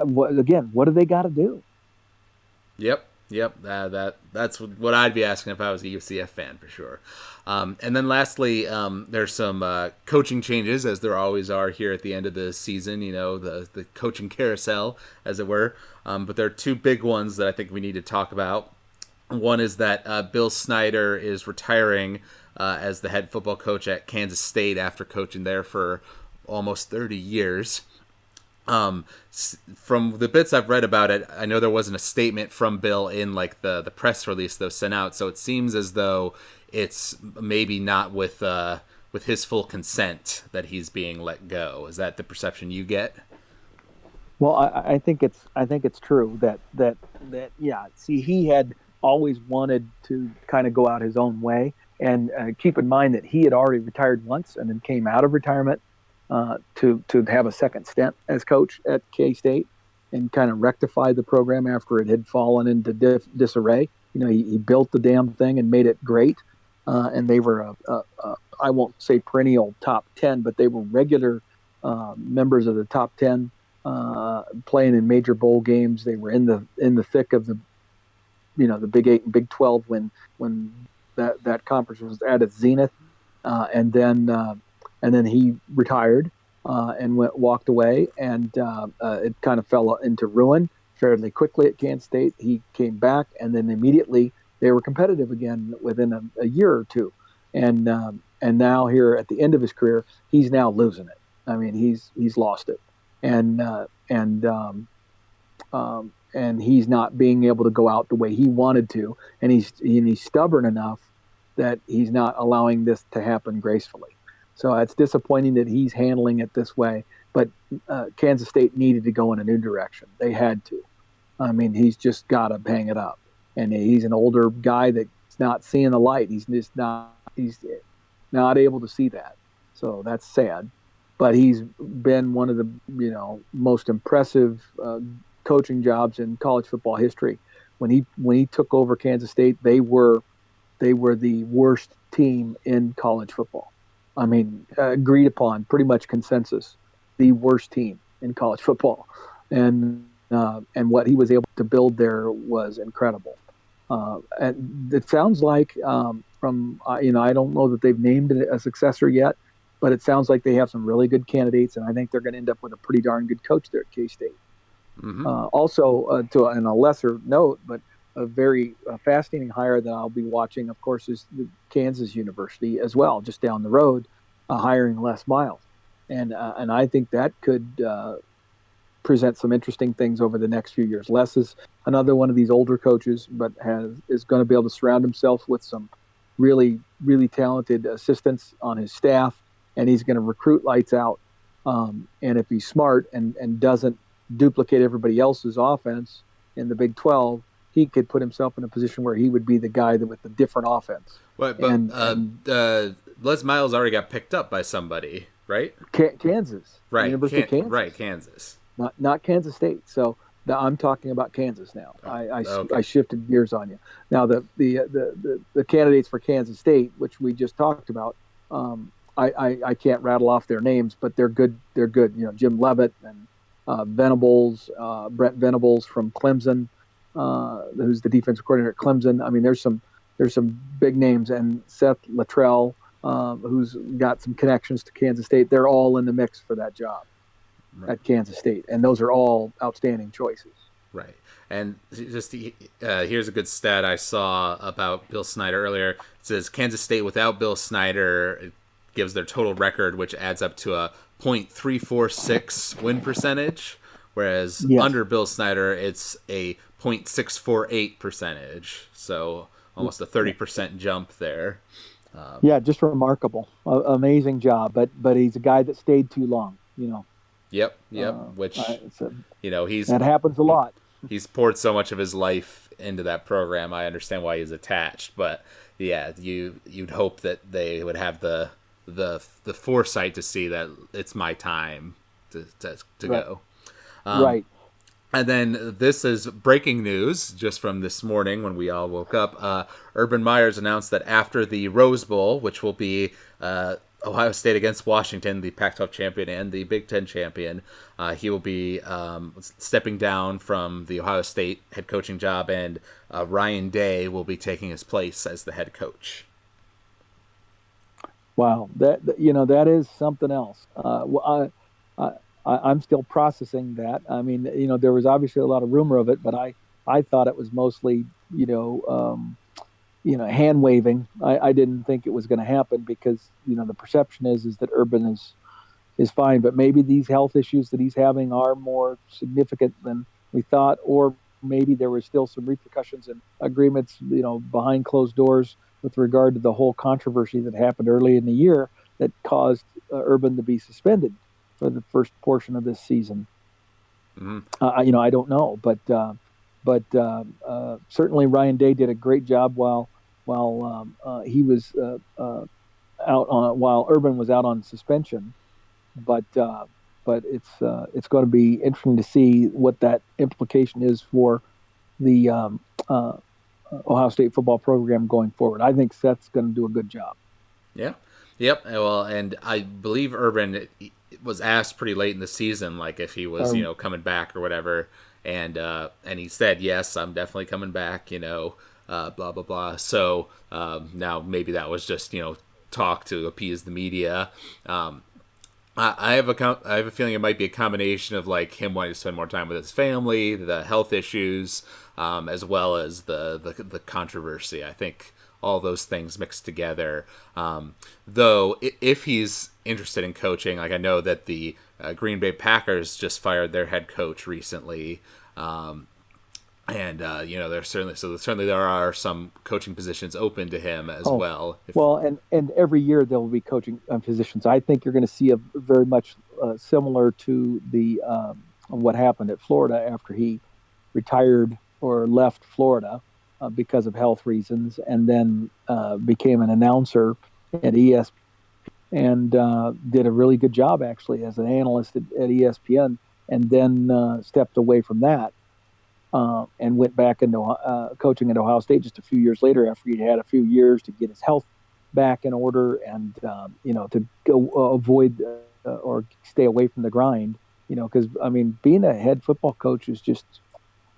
What do they got to do? Yep. That's what I'd be asking if I was a UCF fan, for sure. And then lastly, there's some coaching changes, as there always are here at the end of the season, the coaching carousel, as it were. But there are 2 big ones that I think we need to talk about. One is that Bill Snyder is retiring as the head football coach at Kansas State after coaching there for almost 30 years. From the bits I've read about it, I know there wasn't a statement from Bill in the press release that was sent out, so it seems as though it's maybe not with his full consent that he's being let go. Is that the perception you get? Well, I think it's true that yeah. See, he had always wanted to kind of go out his own way, and keep in mind that he had already retired once and then came out of retirement to have a second stint as coach at K-State and kind of rectify the program after it had fallen into disarray. He built the damn thing and made it great, and they were I won't say perennial top 10, but they were regular members of the top 10, playing in major bowl games. They were in the thick of the the Big 8 and Big 12 when that conference was at its zenith, and then he retired and walked away, and it kind of fell into ruin fairly quickly at Kansas State. He came back, and then immediately they were competitive again within a year or two, and now here at the end of his career, he's now losing it. I mean, he's lost it, and he's not being able to go out the way he wanted to, and he's stubborn enough that he's not allowing this to happen gracefully. So it's disappointing that he's handling it this way, but Kansas State needed to go in a new direction. They had to. I mean, he's just got to hang it up, and he's an older guy that's not seeing the light. He's not able to see that. So that's sad. But he's been one of the most impressive coaching jobs in college football history. When he took over Kansas State, they were the worst team in college football. I mean, agreed upon, pretty much consensus, the worst team in college football, and what he was able to build there was incredible. And it sounds like from I don't know that they've named a successor yet, but it sounds like they have some really good candidates, and I think they're going to end up with a pretty darn good coach there at K-State. Mm-hmm. Also, on a lesser note, but a very fascinating hire that I'll be watching, of course, is the Kansas University as well, just down the road, hiring Les Miles, and I think that could present some interesting things over the next few years. Les is another one of these older coaches, but is going to be able to surround himself with some really, really talented assistants on his staff, and he's going to recruit lights out. And if he's smart and doesn't duplicate everybody else's offense in the Big 12, he could put himself in a position where he would be the guy with the different offense. But Les Miles already got picked up by somebody, right? Kansas, right? University of Kansas, right? Kansas, not Kansas State. So I'm talking about Kansas now. Okay. I shifted gears on you. Now the candidates for Kansas State, which we just talked about, I can't rattle off their names, but they're good. They're good. Jim Leavitt and Venables, Brent Venables from Clemson, who's the defensive coordinator at Clemson. I mean, there's some big names, and Seth Luttrell, who's got some connections to Kansas State. They're all in the mix for that job at Kansas State, and those are all outstanding choices. Right. And just here's a good stat I saw about Bill Snyder earlier. It says Kansas State without Bill Snyder gives their total record, which adds up to a .346 win percentage, whereas under Bill Snyder, it's a .648 percentage. So almost a 30% jump there. Just remarkable, amazing job. But he's a guy that stayed too long. Yep. Which that happens a lot. He's poured so much of his life into that program. I understand why he's attached, but yeah, you'd hope that they would have the foresight to see that it's my time to go. Right. And then this is breaking news just from this morning when we all woke up. Urban Meyer's announced that after the Rose Bowl, which will be Ohio State against Washington, the Pac-12 champion and the Big Ten champion, he will be stepping down from the Ohio State head coaching job, and Ryan Day will be taking his place as the head coach. Wow, that is something else. I'm still processing that. I mean, there was obviously a lot of rumor of it, but I thought it was mostly, hand waving. I didn't think it was going to happen because, the perception is that Urban is fine, but maybe these health issues that he's having are more significant than we thought, or maybe there were still some repercussions and agreements, behind closed doors with regard to the whole controversy that happened early in the year that caused Urban to be suspended for the first portion of this season. Mm-hmm. I don't know, but certainly Ryan Day did a great job while he was while Urban was out on suspension. But it's going to be interesting to see what that implication is for the Ohio State football program going forward. I think Seth's going to do a good job. Yeah. Yep. Well, and I believe Urban was asked pretty late in the season, like if he was, coming back or whatever, and he said, yes, I'm definitely coming back, blah blah blah. So now maybe that was just talk to appease the media. I have a feeling it might be a combination of like him wanting to spend more time with his family, the health issues, as well as the controversy. I think all those things mixed together. Though if he's interested in coaching, like I know that the Green Bay Packers just fired their head coach recently. There's certainly there are some coaching positions open to him as well. And every year there will be coaching positions. I think you're going to see a very much similar to the what happened at Florida after he retired or left Florida because of health reasons, and then became an announcer at ESPN and did a really good job actually as an analyst at ESPN, and then stepped away from that. And went back into coaching at Ohio State just a few years later after he'd had a few years to get his health back in order and, to go avoid or stay away from the grind, because, being a head football coach is just,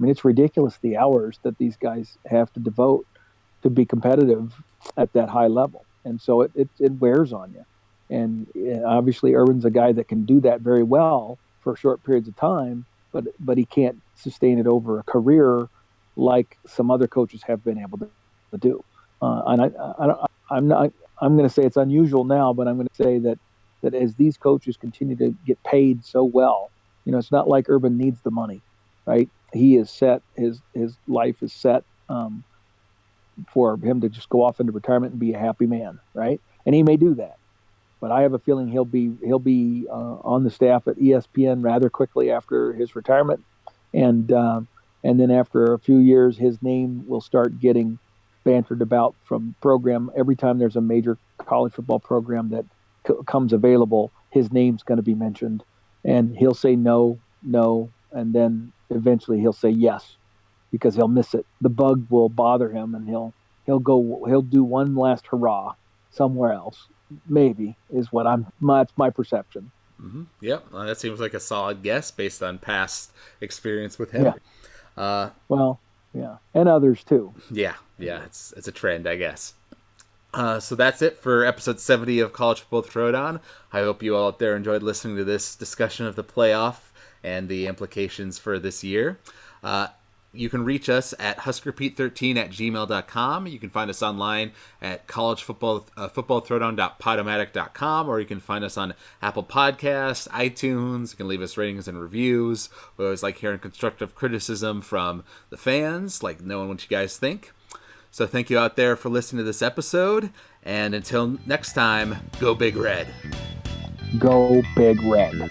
it's ridiculous the hours that these guys have to devote to be competitive at that high level. And so it wears on you. And obviously Urban's a guy that can do that very well for short periods of time, but he can't sustain it over a career like some other coaches have been able to do. And I'm going to say it's unusual now, but I'm going to say that as these coaches continue to get paid so well, it's not like Urban needs the money, right? He is set. His life is set. for him to just go off into retirement and be a happy man, right? And he may do that, but I have a feeling he'll be on the staff at ESPN rather quickly after his retirement, and then after a few years, his name will start getting bantered about from program. Every time there's a major college football program that comes available, his name's going to be mentioned, and he'll say no, no, and then eventually he'll say yes because he'll miss it. The bug will bother him, and he'll do one last hurrah somewhere else. Maybe is that's my perception. Mm-hmm. Yep, that seems like a solid guess based on past experience with him. Yeah. Well, yeah, and others too. Yeah, it's a trend, I guess. So that's it for episode 70 of College Football Throwdown. I hope you all out there enjoyed listening to this discussion of the playoff and the implications for this year. You can reach us at huskerpete13@gmail.com. You can find us online at collegefootballthrowdown.podomatic.com, or you can find us on Apple Podcasts, iTunes. You can leave us ratings and reviews. We always like hearing constructive criticism from the fans, like knowing what you guys think. So thank you out there for listening to this episode, and until next time, go Big Red. Go Big Red.